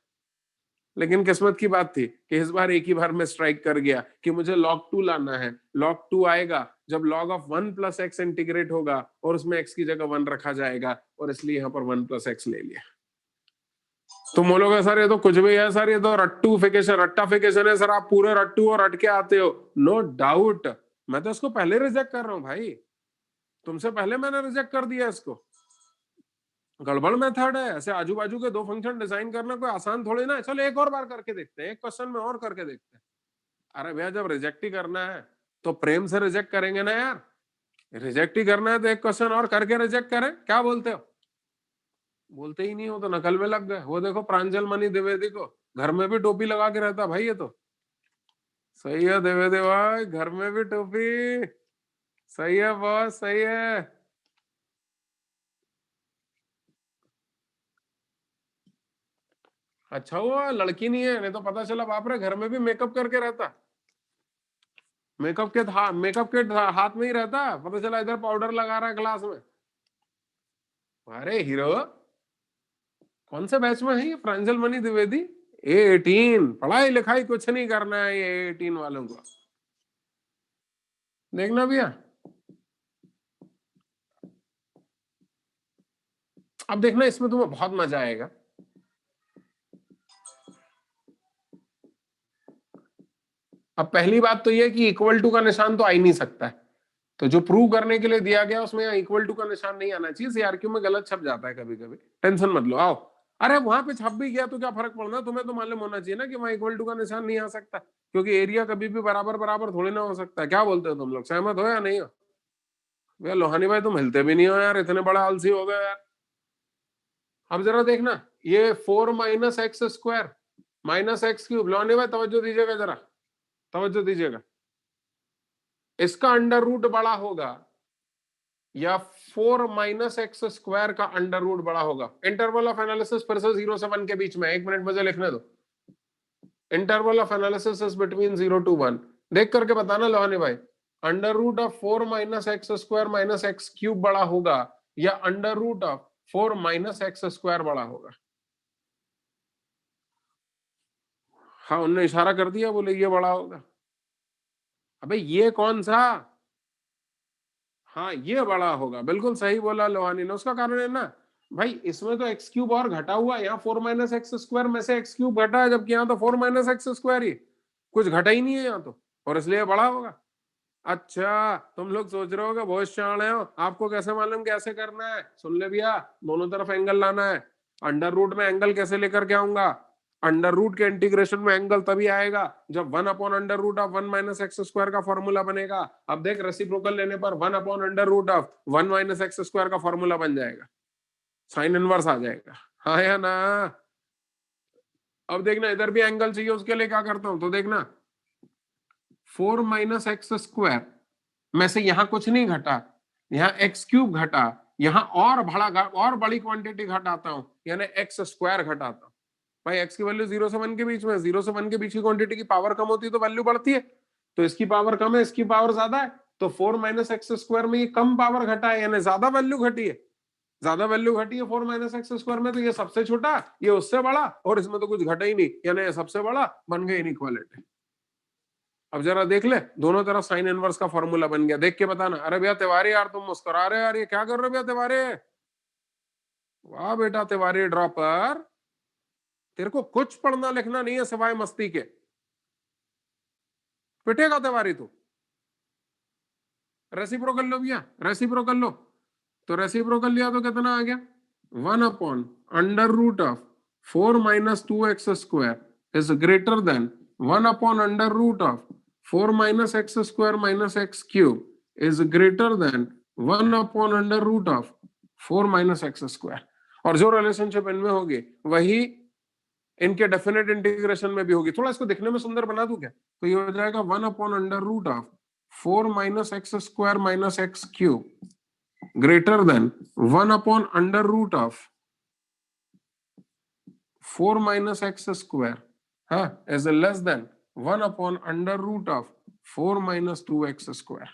लेकिन किस्मत की बात थी कि इस बार एक ही बार में स्ट्राइक कर गया कि मुझे log 2 लाना है। log 2 आएगा जब log of 1 plus x integrate होगा और उसमें x की जगह 1 रखा जाएगा, और इसलिए यहाँ पर 1 प्लस एक्स ले लिया। तुम बोलोगे सर ये तो कुछ भी है, सर ये तो रट्टाफिकेशन है, सर आप पूरे रट्टू और रट के आते हो। नो डाउट, मैं तो इसको पहले रिजेक्ट कर रहा हूं भाई, तुमसे पहले मैंने रिजेक्ट कर दिया इसको। गड़बड़ मेथड है, ऐसे आजू बाजू के दो फंक्शन डिजाइन करना कोई आसान थोड़ी ना है। चलो एक और बार करके देखते हैं, एक क्वेश्चन में और करके देखते हैं। अरे भैया जब रिजेक्ट ही करना है तो प्रेम से रिजेक्ट करेंगे ना यार। रिजेक्ट ही करना है तो एक क्वेश्चन और करके रिजेक्ट करें, क्या बोलते हो? बोलते ही नहीं हो तो नकल में लग गए। वो देखो प्रांजल मणि द्विवेदी को, घर में भी टोपी लगा के रहता भाई ये तो। सही है द्विवेदी भाई, घर में भी टोपी। सही है बॉस, सही है। अच्छा हुआ लड़की नहीं है, नहीं तो पता चला बाप रे घर में भी मेकअप करके रहता। मेकअप किट हाथ में ही रहता, पता चला इधर पाउडर लगा रहा है ग्लास में। अरे हीरो, कौन से बैच में है ये प्रांजल मणि द्विवेदी? ए 18, पढ़ाई लिखाई कुछ नहीं करना है ये ए 18 वालों को। देखना भैया, अब देखना इसमें तुम्हें बहुत मजा आएगा। अब पहली बात तो ये कि इक्वल टू का निशान तो आ ही नहीं सकता है, तो जो प्रूव करने के लिए दिया गया उसमें यहाँ इक्वल टू का निशान नहीं आना चाहिए। सीआरक्यू में गलत छप जाता है कभी कभी, टेंशन मत लो, आओ। अरे वहां पे छप भी गया तो क्या फर्क पड़ना, तुम्हें तो मालूम होना चाहिए ना कि वहां इक्वल टू का निशान नहीं आ सकता, क्योंकि एरिया कभी भी बराबर बराबर थोड़ी ना हो सकता है। क्या बोलते हो तुम लोग, सहमत हो या नहीं हो? भैया लोहानी भाई तुम हिलते भी नहीं हो यार, इतने बड़ा आलसी हो गए यार। अब जरा देखना, ये 4 - x² -x³ लोहानी भाई तवज्जो दीजिएगा जरा, तवज्जो दीजिएगा। इसका अंडर रूट बड़ा होगा या 4 - x² का अंडर रूट बड़ा होगा? इंटरवल ऑफ एनालिसिस फिर से 0 से 1 के बीच में, 1 मिनट मुझे लिखने दो। Interval of analysis is between 0 to 1। देख करके बताना लोहानी भाई, under root of 4 - x² -x³ बड़ा होगा या अंडर रूट ऑफ 4 - x² बड़ा होगा? हाँ उनने इशारा कर दिया, बोले ये बड़ा होगा। अबे ये कौन सा? हाँ ये बड़ा होगा, बिल्कुल सही बोला लोहानी ने। उसका कारण है ना भाई, इसमें तो x³ और घटा हुआ, यहाँ 4 - x² में से x³ घटा है, जबकि यहाँ तो 4 - x² ही, कुछ घटा ही नहीं है यहाँ तो, और इसलिए बड़ा होगा। अच्छा तुम लोग सोच रहे हो कि बहुत शाणे हो, आपको कैसे मालूम कैसे करना है? सुन ले भैया, दोनों तरफ एंगल लाना है। अंडर रूट में एंगल कैसे लेकर के आऊंगा? अंडर रूट के इंटीग्रेशन में एंगल तभी आएगा जब 1/√1 - x² का फॉर्मूला बनेगा। अब देख रेसिप्रोकल लेने पर 1/√1 - x² का फॉर्मूला बन जाएगा, साइन इनवर्स आ जाएगा। हाँ या ना? अब देखना इधर भी एंगल चाहिए, उसके लिए क्या करता हूं तो देखना, 4 - x² में से यहां कुछ नहीं घटा, यहाँ x³ घटा, यहाँ और बड़ी क्वांटिटी घटाता हूं, यानी x² घटाता हूं। भाई x की वैल्यू 0 से 1 के बीच में, 0 से 1 के बीच की क्वांटिटी की पावर कम होती है तो वैल्यू बढ़ती है, तो इसकी पावर कम है, इसकी पावर ज्यादा है, तो 4 - x² में ये कम पावर घटा है, यानी ज्यादा वैल्यू घटी है। ज्यादा वैल्यू घटी है 4 - x² में, तो ये सबसे छोटा, ये उससे बड़ा, और इसमें तो कुछ घटा ही नहीं, यानी सबसे बड़ा, बन गई इनइक्वालिटी। अब जरा देख ले, दोनों तरफ साइन इनवर्स का फॉर्मूला बन गया, देख के बताना। अरे भैया तिवारी यार तुम मुस्कुरा रहे हो यार, ये क्या कर रहे हो भैया तिवारी? वाह बेटा तिवारी ड्रॉपर, तेरे को कुछ पढ़ना लिखना नहीं है सिवाय मस्ती के, पिटेगा तिवारी तू। रेसिप्रोकल लो भैया, रेसिप्रोकल लो। तो रेसिप्रोकल लिया तो कितना आ गया, 1/√4 - 2x² is greater then 1/√4 - x² is greater then 1/√4 - x²। और जो रिलेशनशिप इनमें होगी वही इनके डेफिनेट इंटीग्रेशन में भी होगी। थोड़ा इसको दिखने में सुंदर बना दूं क्या, तो ये हो जाएगा 1/√4 - x² greater than 1/√4 - x² हाँ is less than 1/√4 - 2x²।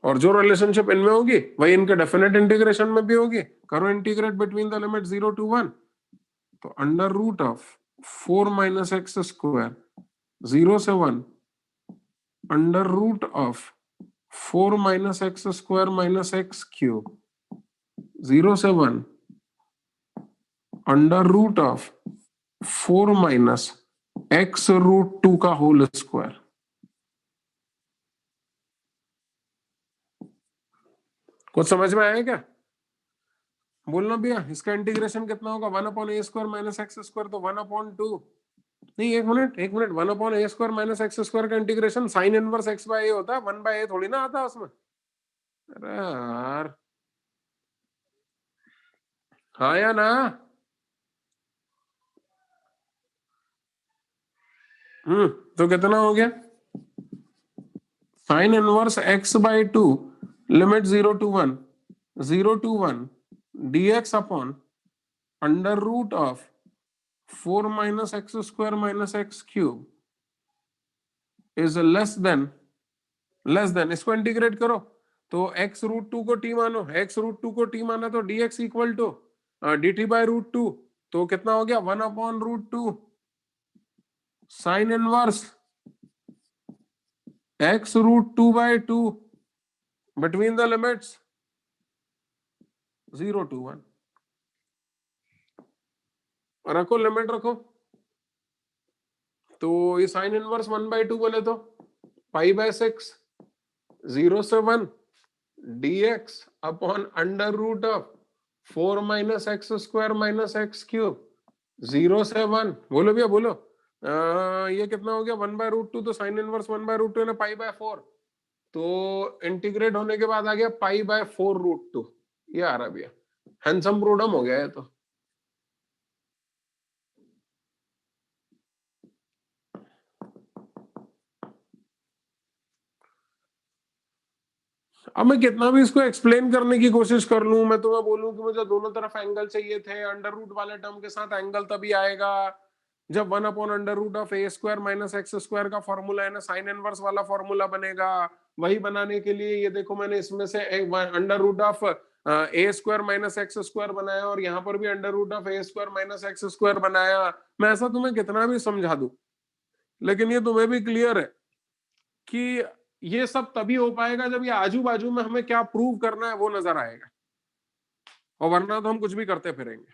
और जो रिलेशनशिप इनमें होगी वही इनके डेफिनेट इंटीग्रेशन में भी होगी। करो integrate between the limit 0 to 1, तो √4 - x², 0 से 1, √4 - x² - x³, 0 से 1, √4 - x√2 का होल स्क्वायर। कुछ समझ में आया क्या? बोलना भैया, इसका इंटीग्रेशन कितना होगा? 1/a² - x², तो 1/2। नहीं एक मिनट एक मिनट, 1/a² - x² का इंटीग्रेशन साइन इनवर्स x/a होता है, 1/a थोड़ी ना आता है उसमें। अरे यार हाँ या ना? तो कितना हो गया? Sine inverse x by two, limit 0 to 1, 0 to 1 dx upon under root of 4 - x² - x³ is less than इसको इंटीग्रेट करो। तो x√2 को t मानो, x√2 को t माना तो dx इक्वल टू dt/√2। तो कितना हो गया? 1/√2 sine inverse x√2/2 between the limits 0 to 1। रखो, लिमिट रखो। तो ये साइन इनवर्स 1/2 बोले तो π/6 0 से 1 dx upon under root of 4 - x² - x³ 0 से 1। बोलो भैया बोलो। ये कितना हो गया? 1/√2। तो साइन इनवर्स 1/√2 है ना, π/4। तो इंटीग्रेट होने के बाद आ गया π/4√2। ये आ रहा भैया, हैंडसम प्रोडम हो गया है। तो अब मैं कितना भी इसको एक्सप्लेन करने की कोशिश कर लूं, मैं तुम्हें बोलूं कि मुझे दोनों तरफ एंगल चाहिए थे, अंडर रूट वाले टर्म के साथ एंगल तभी आएगा जब 1/√x² - का फॉर्मूला है ना, साइन इनवर्स वाला फॉर्मूला बनेगा। वही बनाने के लिए ये देखो, मैंने इसमें से under root of a² - x² बनाया, और यहाँ पर भी under root of a² - x² बनाया। मैं ऐसा तुम्हें कितना भी समझा दूं, लेकिन ये तुम्हें भी क्लियर है कि ये सब तभी हो पाएगा जब ये आजू बाजू में हमें क्या प्रूव करना है वो नजर आएगा, और वरना तो हम कुछ भी करते फिरेंगे।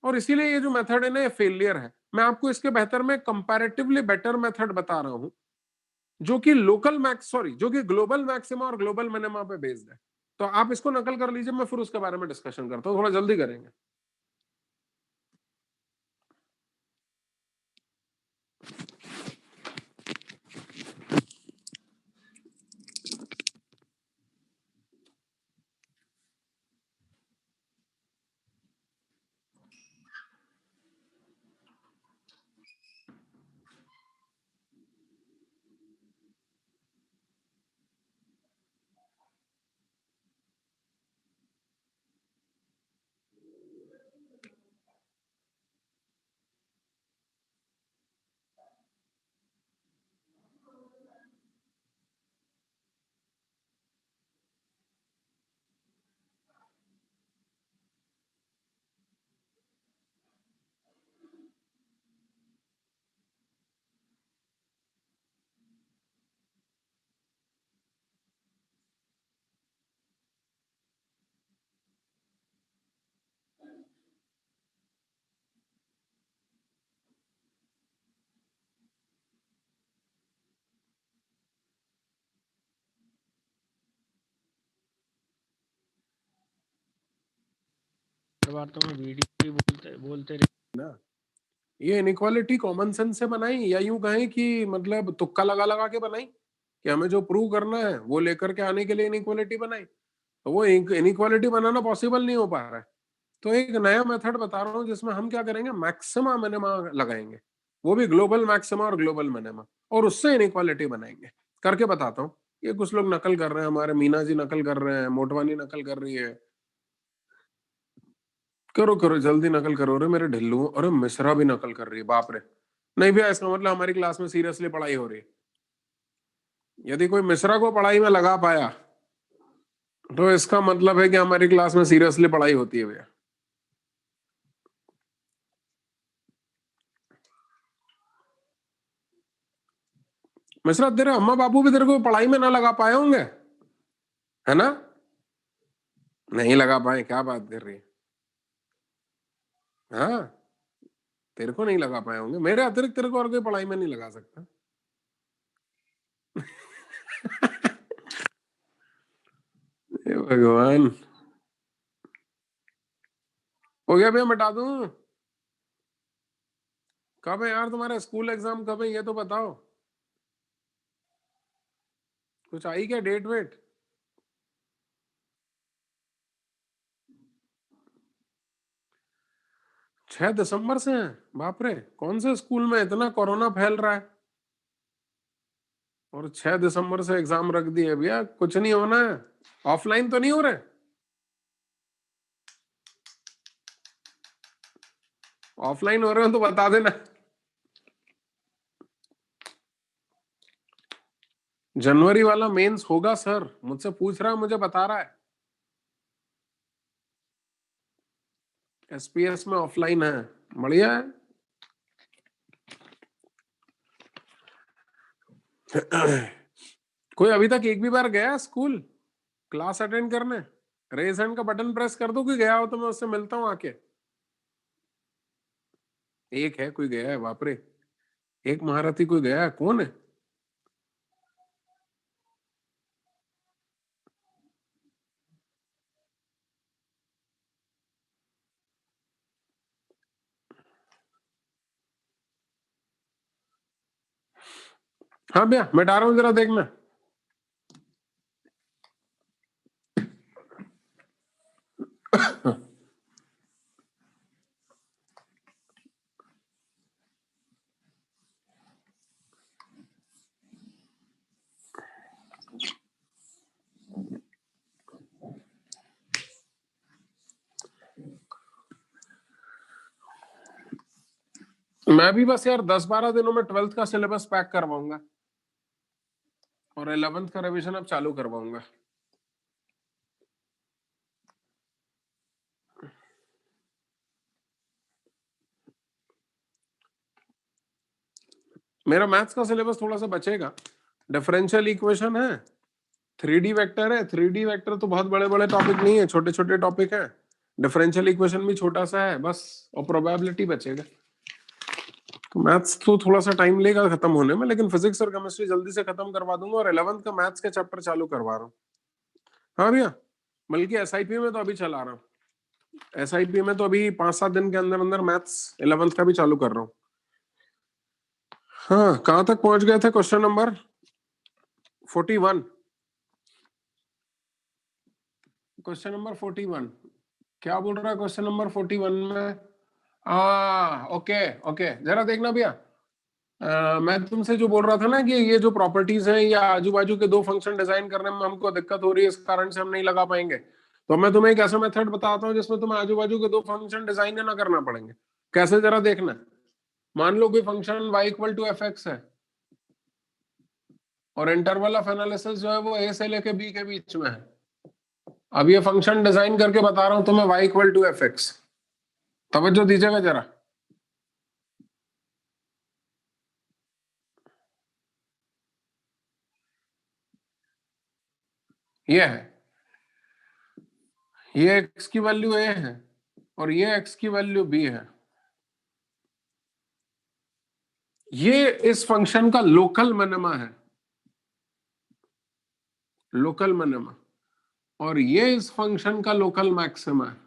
और इसीलिए ये जो मेथड है ना, ये फेलियर है। मैं आपको इसके बेहतर में कंपैरेटिवली बेटर मेथड बता रहा हूं, जो कि जो कि ग्लोबल मैक्सिमा और ग्लोबल मिनिमा पे बेस्ड है। तो आप इसको नकल कर लीजिए, मैं फिर उसके बारे में डिस्कशन करता हूँ, थोड़ा जल्दी करेंगे। बार तो मैं वीडियो भी बोलते रहे ना, ये इनइक्वालिटी कॉमन सेंस से बनाई, या यूं कहें कि मतलब तुक्का लगा लगा के बनाई, कि हमें जो प्रूव करना है वो लेकर के आने के लिए इनइक्वालिटी बनाई। तो वो इनइक्वालिटी बनाना पॉसिबल नहीं हो पा रहा है। तो एक नया मेथड बता रहा हूँ जिसमें हम क्या करेंगे, मैक्सिमा मिनिमा लगाएंगे, वो भी ग्लोबल मैक्सिमा और ग्लोबल मिनिमा, और उससे इनइक्वालिटी बनाएंगे। करके बताता हूँ। ये कुछ लोग नकल कर रहे हैं, हमारे मीना जी नकल कर रहे हैं, मोटवानी नकल कर रही है। करो करो जल्दी नकल करो। अरे मेरे ढिल्लू, अरे मिश्रा भी नकल कर रही है, बाप रे। नहीं भैया, इसका मतलब हमारी क्लास में सीरियसली पढ़ाई हो रही है। यदि कोई मिश्रा को पढ़ाई में लगा पाया, तो इसका मतलब है कि हमारी क्लास में सीरियसली पढ़ाई होती है भैया। मिश्रा, तेरे अम्मा बापू भी तेरे को पढ़ाई में ना लगा पाए होंगे, है ना? नहीं लगा पाए? क्या बात कर रही है? हाँ, तेरे को नहीं लगा पाए होंगे, मेरे अतिरिक्त तेरे को और कोई पढ़ाई में नहीं लगा सकता। हे भगवान। हो गया भैया, मिटा दूं? कब है यार तुम्हारा स्कूल एग्जाम, कब है ये तो बताओ। कुछ आई क्या डेट वेट? 6 दिसंबर से है? बाप रे, कौन से स्कूल में इतना कोरोना फैल रहा है और 6 दिसंबर से एग्जाम रख दिए? भैया कुछ नहीं होना है, ऑफलाइन तो नहीं हो रहे? ऑफलाइन हो रहे हो तो बता देना। जनवरी वाला मेंस होगा सर, मुझसे पूछ रहा है, मुझे बता रहा है। एसपीएस में ऑफलाइन है, बढ़िया है। कोई अभी तक एक भी बार गया स्कूल क्लास अटेंड करने? रेज हैंड का बटन प्रेस कर दो, कोई गया हो तो मैं उससे मिलता हूँ आके। एक है, कोई गया है? बाप रे, एक महारथी कोई गया है, कौन है? हाँ भैया मैं डाल रहा हूँ, जरा देखना। मैं भी बस यार 10-12 दिनों में 12th का सिलेबस पैक करवाऊंगा और 11th का रिवीजन अब चालू करवाऊंगा। मेरा मैथ्स का सिलेबस थोड़ा सा बचेगा। डिफरेंशियल इक्वेशन है, 3D वेक्टर है। 3D वेक्टर तो बहुत बड़े बड़े टॉपिक नहीं है, छोटे छोटे टॉपिक है। डिफरेंशियल इक्वेशन भी छोटा सा है बस, और प्रोबेबिलिटी बचेगा। तो मैथ्स तो थोड़ा सा टाइम लेगा खत्म होने में, लेकिन फिजिक्स और केमिस्ट्री जल्दी से खत्म करवा दूंगा और 11th का मैथ्स के चैप्टर चालू करवा रहा हूँ। हाँ भैया, बल्कि एसआईपी में तो अभी चला रहा हूँ। एसआईपी में तो अभी 5-7 दिन के अंदर अंदर मैथ्स 11th का भी चालू कर रहा हूँ। हाँ, कहां तक पहुंच गए थे? Question number 41। क्वेश्चन नंबर 41 क्या बोल रहा है? क्वेश्चन नंबर 41 में ओके ओके, जरा देखना भैया। मैं तुमसे जो बोल रहा था ना कि ये जो प्रॉपर्टीज हैं या आजू बाजू के दो फंक्शन डिजाइन करने में हमको दिक्कत हो रही है, इस कारण से हम नहीं लगा पाएंगे। तो मैं तुम्हें एक ऐसा मेथड बताता हूँ जिसमें तुम्हें आजू बाजू के दो फंक्शन डिजाइन ना करना पड़ेंगे। कैसे, जरा देखना। मान लो कोई function y equal to f x है और इंटरवल ऑफ एनालिसिस जो है वो a से लेके b के बीच में है। अब ये फंक्शन डिजाइन करके बता रहा हूं तुम्हें, y equal to f x. तवज्जो दीजिएगा जरा। ये है, ये x की वैल्यू a है और ये x की वैल्यू b है। ये इस फंक्शन का लोकल मिनिमा है, लोकल मिनिमा, और ये इस फंक्शन का लोकल मैक्सिमा है।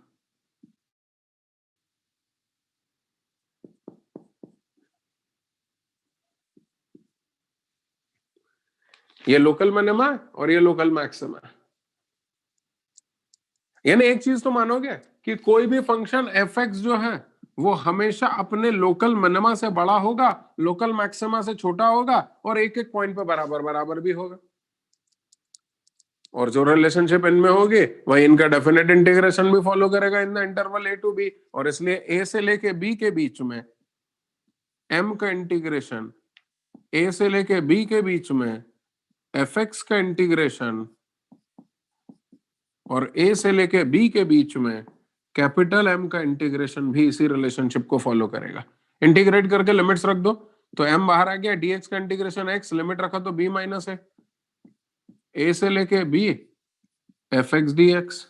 ये लोकल मिनिमा और ये लोकल मैक्सिमा है। यानी एक चीज तो मानोगे कि कोई भी फंक्शन एफ एक्स जो है वो हमेशा अपने लोकल मिनिमा से बड़ा होगा, लोकल मैक्सिमा से छोटा होगा, और एक एक पॉइंट पे बराबर बराबर भी होगा। और जो रिलेशनशिप इनमें होगी वही इनका डेफिनेट इंटीग्रेशन भी फॉलो करेगा in the interval a to b। और इसलिए a से लेके b के बीच में m का इंटीग्रेशन, a से लेके b के बीच में fx का इंटीग्रेशन, और a से लेके b के बीच में कैपिटल M का इंटीग्रेशन भी इसी रिलेशनशिप को फॉलो करेगा। इंटीग्रेट करके लिमिट्स रख दो तो m बाहर आ गया, dx का इंटीग्रेशन x, लिमिट रखा तो b माइनस है, a से लेके b fx dx,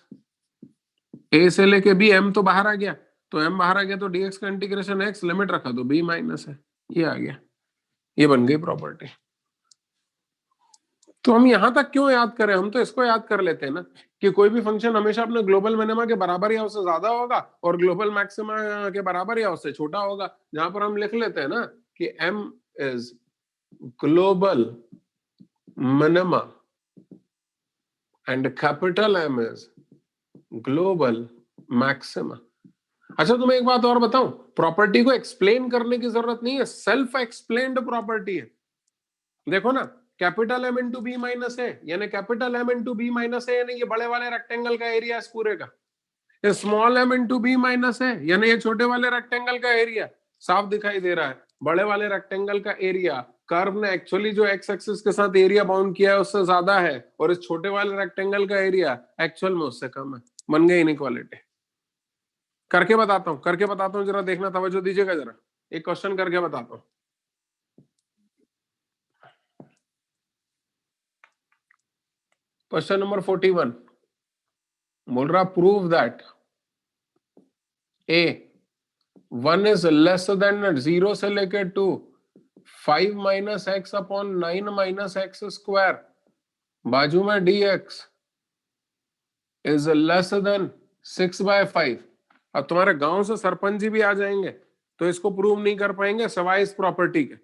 a से लेके b m तो बाहर आ गया, तो m बाहर आ गया तो dx का इंटीग्रेशन x, लिमिट रखा तो b माइनस है। ये आ गया, ये बन गई प्रॉपर्टी। तो हम यहां तक क्यों याद करें? हम तो इसको याद कर लेते हैं ना कि कोई भी फंक्शन हमेशा अपने ग्लोबल मिनिमा के बराबर या उससे ज्यादा होगा और ग्लोबल मैक्सिमा के बराबर या उससे छोटा होगा। जहां पर हम लिख लेते हैं ना कि m is global minima and capital M is global maxima. अच्छा तुम्हें एक बात और बताऊं, प्रॉपर्टी को एक्सप्लेन करने की जरूरत नहीं है, सेल्फ एक्सप्लेन्ड प्रॉपर्टी है। देखो ना, capital M into b minus a, यानी capital M into b minus a, यानी ये बड़े वाले रेक्टेंगल का एरिया इस पूरे का। Small m into b minus a, यानी ये छोटे वाले रेक्टेंगल का एरिया। साफ दिखाई दे रहा है, बड़े वाले रेक्टेंगल का एरिया कर्व ने एक्चुअली जो एक्स एक्सिस के साथ एरिया बाउंड किया है उससे ज्यादा है, और इस छोटे वाले रेक्टेंगल का एरिया एक्चुअल में उससे कम है। बन गई इनइक्वालिटी। करके बताता हूं, जरा देखना, तवज्जो दीजिएगा जरा। एक क्वेश्चन करके बताता हूं। क्वेश्चन नंबर 41 बोल रहा, prove that A 1 is less than 0 से लेकर 2 5 minus x upon 9 minus x square बाजू में dx इज लेस देन 6/5। अब तुम्हारे गांव से सरपंच जी भी आ जाएंगे तो इसको प्रूव नहीं कर पाएंगे सवाई इस प्रॉपर्टी के।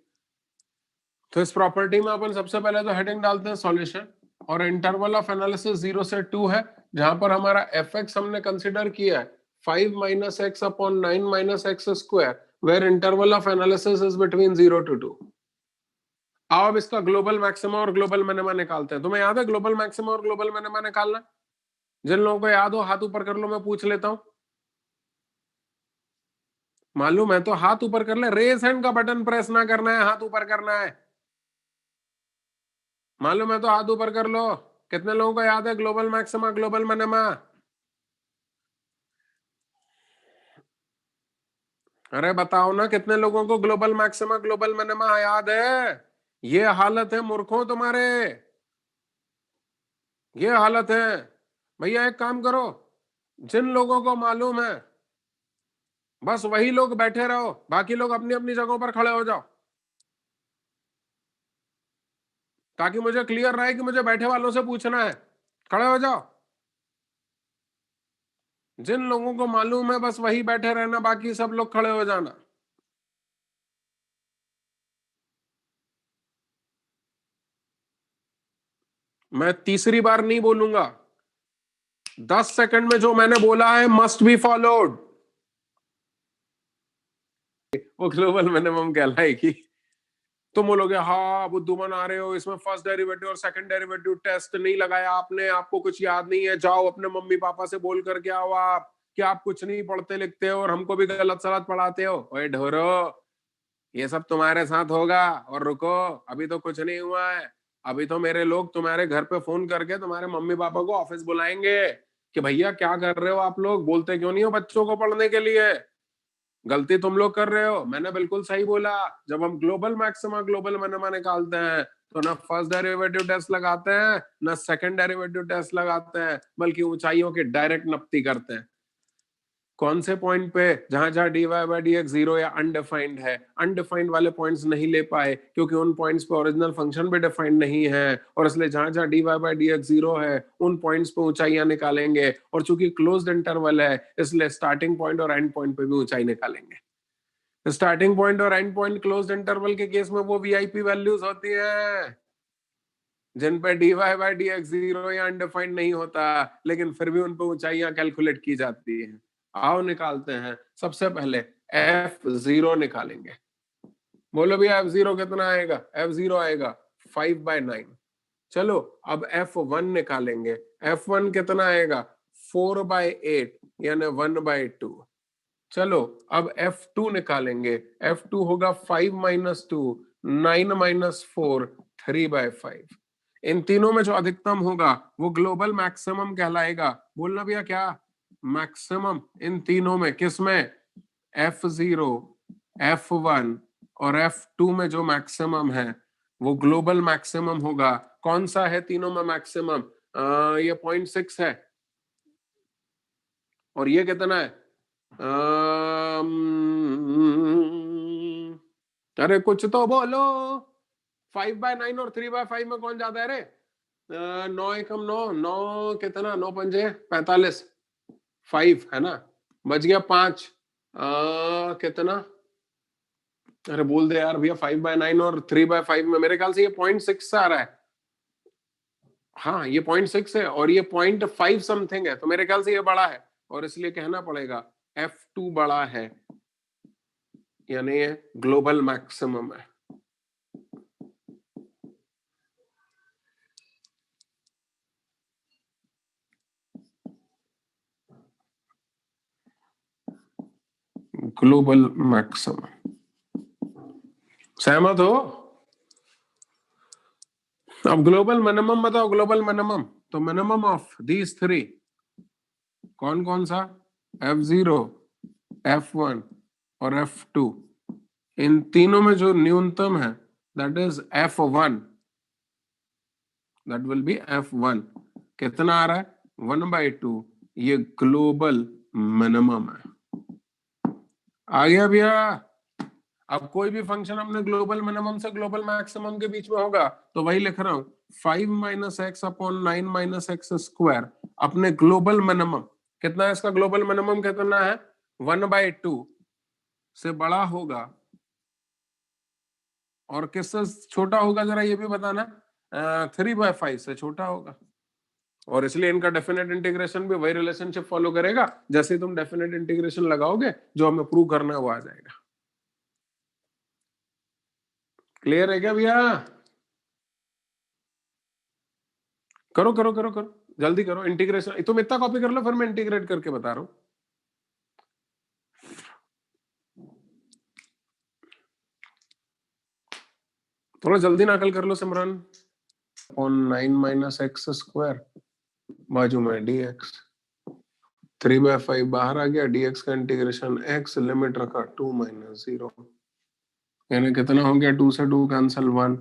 तो इस प्रॉपर्टी में अपन सबसे पहले तो हेडिंग डालते हैं सॉल्यूशन, और इंटरवल ऑफ एनालिसिस 0 से 2 है, जहां पर हमारा एफ एक्स हमने कंसिडर किया है 5 minus x upon 9 minus x square, where interval of analysis is between 0 to 2। आओ अब इसका ग्लोबल मैक्सिमा और ग्लोबल मिनिमा निकालते हैं। तुम्हें याद है ग्लोबल मैक्सिमा और ग्लोबल मिनिमा निकालना? जिन लोगों को याद हो हाथ ऊपर कर लो, मैं पूछ लेता हूं। मालूम है तो हाथ ऊपर कर ले, रेज हैंड का बटन प्रेस ना करना है, हाथ ऊपर करना है। मालूम है तो हाथ ऊपर कर लो। कितने लोगों को याद है ग्लोबल मैक्सिमा ग्लोबल मिनिमा? अरे बताओ ना, कितने लोगों को ग्लोबल मैक्सिमा ग्लोबल मिनिमा याद है? ये हालत है मूर्खों तुम्हारे, ये हालत है। भैया एक काम करो, जिन लोगों को मालूम है बस वही लोग बैठे रहो, बाकी लोग अपनी अपनी जगहों पर खड़े हो जाओ, ताकि मुझे क्लियर रहे कि मुझे बैठे वालों से पूछना है। खड़े हो जाओ। जिन लोगों को मालूम है बस वही बैठे रहना, बाकी सब लोग खड़े हो जाना। मैं तीसरी बार नहीं बोलूंगा, 10 सेकंड में जो मैंने बोला है मस्ट बी फॉलोड। वो ग्लोबल मिनिमम कहलाएगी। तुम बोलोगे हाँ बुद्धूमान आ रहे हो, इसमें फर्स्ट डेरिवेटिव और सेकंड डेरिवेटिव टेस्ट नहीं लगाया आपने, आपको कुछ याद नहीं है। जाओ अपने मम्मी पापा से बोल करके आओ आप कि आप कुछ नहीं पढ़ते लिखते हो और हमको भी गलत सलत पढ़ाते हो। ओए ढोरो, ये सब तुम्हारे साथ होगा। और रुको, अभी तो कुछ नहीं हुआ है। अभी तो मेरे लोग तुम्हारे घर पे फोन करके तुम्हारे मम्मी पापा को ऑफिस बुलाएंगे कि भैया क्या कर रहे हो आप लोग, बोलते क्यों नहीं हो बच्चों को पढ़ने के लिए? गलती तुम लोग कर रहे हो। मैंने बिल्कुल सही बोला। जब हम ग्लोबल मैक्सिमा ग्लोबल मिनिमा निकालते हैं तो ना फर्स्ट डेरिवेटिव टेस्ट लगाते हैं ना सेकंड डेरिवेटिव टेस्ट लगाते हैं, बल्कि ऊंचाइयों की डायरेक्ट नपती करते हैं। कौन से पॉइंट पे? जहां जहां dy बाई dx जीरो या अनडिफाइंड है। अनडिफाइंड वाले पॉइंट्स नहीं ले पाए क्योंकि उन पॉइंट्स पे ओरिजिनल फंक्शन भी डिफाइंड नहीं है, और इसलिए जहां जहां dy बाई dx जीरो है उन पॉइंट्स पे ऊंचाइयां निकालेंगे। और चूंकि क्लोज्ड इंटरवल है इसलिए स्टार्टिंग पॉइंट और एंड पॉइंट पे भी ऊंचाई निकालेंगे। स्टार्टिंग पॉइंट और एंड पॉइंट क्लोज्ड इंटरवल के केस में वो वीआईपी वैल्यूज होती है जिन पे dy बाई dx जीरो या अनडिफाइंड नहीं होता, लेकिन फिर भी उन पे ऊंचाइयां कैलकुलेट की जाती है। आओ निकालते हैं। सबसे पहले f0 निकालेंगे। बोलो भैया f0 कितना आएगा? f0 आएगा 5/9। चलो अब f1 निकालेंगे। f1 कितना आएगा? 4/8 यानी 1/2। चलो अब f2 निकालेंगे। f2 होगा 5 माइनस 2 9 माइनस 4 3/5। इन तीनों में जो अधिकतम होगा वो ग्लोबल मैक्सिमम कहलाएगा। बोलना भैया क्या? मैक्सिमम इन तीनों में। किसमें? f0, f1 और f2 में जो मैक्सिमम है वो ग्लोबल मैक्सिमम होगा। कौन सा है तीनों में मैक्सिमम? ये 0.6 है, और ये कितना है? अरे कुछ तो बोलो। 5/9 और 3/5 में कौन ज्यादा है रे? 9 एकम 9, 9 कितना? 9 पंजे 45, 5 है ना, बच गया 5। कितना? अरे बोल दे यार भैया। 5/9 और 3/5 में मेरे ख्याल से ये 0.6 आ रहा है। हाँ ये 0.6 है और ये 0.5 समथिंग है, तो मेरे ख्याल से ये बड़ा है, और इसलिए कहना पड़ेगा f2 बड़ा है। यानी ये ग्लोबल मैक्सिमम है। ग्लोबल मैक्सिमम, सहमत हो? अब ग्लोबल मिनिमम बताओ, ग्लोबल मिनिमम। तो मिनिमम ऑफ दीज थ्री कौन कौन सा? F0, F1 और F2। इन तीनों में जो न्यूनतम है that is F1, that will be F1। कितना आ रहा है? 1/2। ये ग्लोबल मिनिमम है। आ गया भैया? अब कोई भी फंक्शन अपने ग्लोबल मिनिमम से ग्लोबल मैक्सिमम के बीच में होगा तो वही लिख रहा हूं, 5 - x अपॉन 9 - x स्क्वायर अपने ग्लोबल मिनिमम। कितना है इसका ग्लोबल मिनिमम? कितना है? 1/2 से बड़ा होगा और किससे छोटा होगा जरा ये भी बताना? 3/5 से छोटा होगा। और इसलिए इनका डेफिनेट इंटीग्रेशन भी वही रिलेशनशिप फॉलो करेगा। जैसे तुम डेफिनेट इंटीग्रेशन लगाओगे जो हमें प्रूव करना है वो आ जाएगा। क्लियर है क्या भैया? करो करो करो करो, जल्दी करो इंटीग्रेशन। तुम इतना कॉपी कर लो, फिर मैं इंटीग्रेट करके बता रहा हूं। थोड़ा जल्दी नकल कर लो सिमरन। 9 - x स्क्वायर बाजू में dx, 3/5 बाहर आ गया, dx का इंटीग्रेशन x, लिमिट रखा 2 - 0, यानी कितना हो गया? 2 से 2 कैंसिल, 1,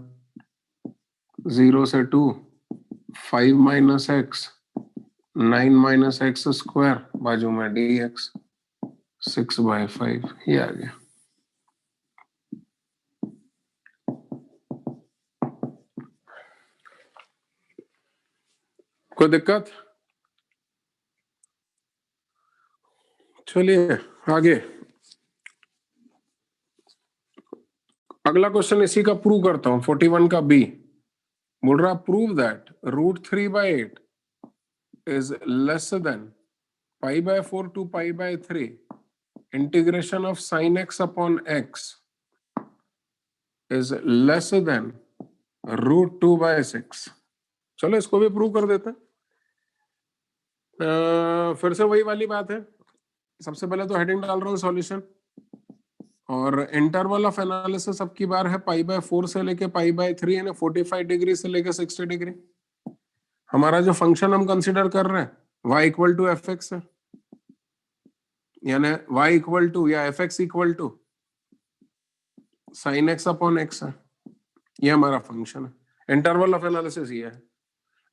0 से 2, 5 - x, 9 - x स्क्वायर बाजू में dx, 6/5, ये आ गया। कोई दिक्कत? चलिए आगे, अगला क्वेश्चन इसी का प्रूव करता हूं। 41 का बी बोल रहा, prove that √3/8 is less than π/4 to π/3 integration of sin x upon x is less than √2/6। चलो इसको भी प्रूव कर देते हैं। फिर से वही वाली बात है। सबसे पहले तो हेडिंग डाल रहा हूँ सॉल्यूशन, और इंटरवल ऑफ एनालिसिस अब की बार है π/4 से लेके π/3, यानी 45 डिग्री से लेके 60 डिग्री। हमारा जो फंक्शन हम कंसीडर कर रहे हैं y इक्वल टू fx है, यानी y इक्वल टू या fx equal to sin x upon x है। ये हमारा फंक्शन है। इंटरवल ऑफ एनालिसिस ये है।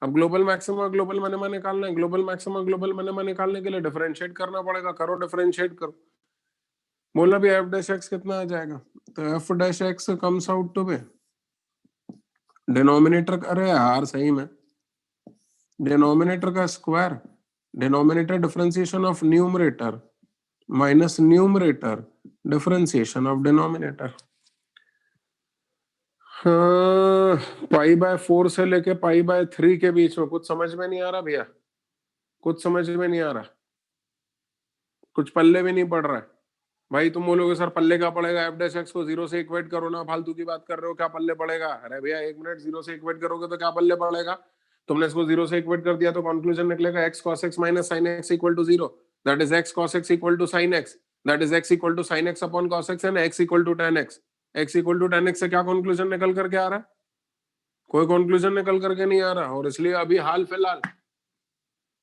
अब ग्लोबल मैक्सिमा और ग्लोबल मिनिमा निकालना है। ग्लोबल मैक्सिमा ग्लोबल मिनिमा निकालने के लिए डिफरेंशिएट करना पड़ेगा। करो डिफरेंशिएट करो। बोला भी f' कितना आ जाएगा? तो f' comes out to be denominator, अरे यार सही में डिनोमिनेटर का square, denominator differentiation of numerator minus numerator differentiation of denominator. π/4 से लेके π/3 के बीच में कुछ समझ में नहीं आ रहा भैया, कुछ समझ में नहीं आ रहा, कुछ पल्ले भी नहीं पड़ रहा है। भाई तुम बोलोगे सर पल्ले क्या पड़ेगा? f' को 0 से इक्वेट करो ना, फालतू की बात कर रहे हो, क्या पल्ले पड़ेगा? अरे भैया 1 मिनट, 0 से इक्वेट करोगे तो क्या पल्ले पड़ेगा? तुमने इसको 0 से इक्वेट कर दिया तो कंक्लूजन निकलेगा x cos x minus sin x equal to 0, that is x cos x equal to sin x, that is x equal to sin x upon cos x and x equal to tan x। x equal to tan x से क्या कंक्लूजन निकल करके आ रहा है? कोई कंक्लूजन निकल करके नहीं आ रहा। और इसलिए अभी हाल फिलहाल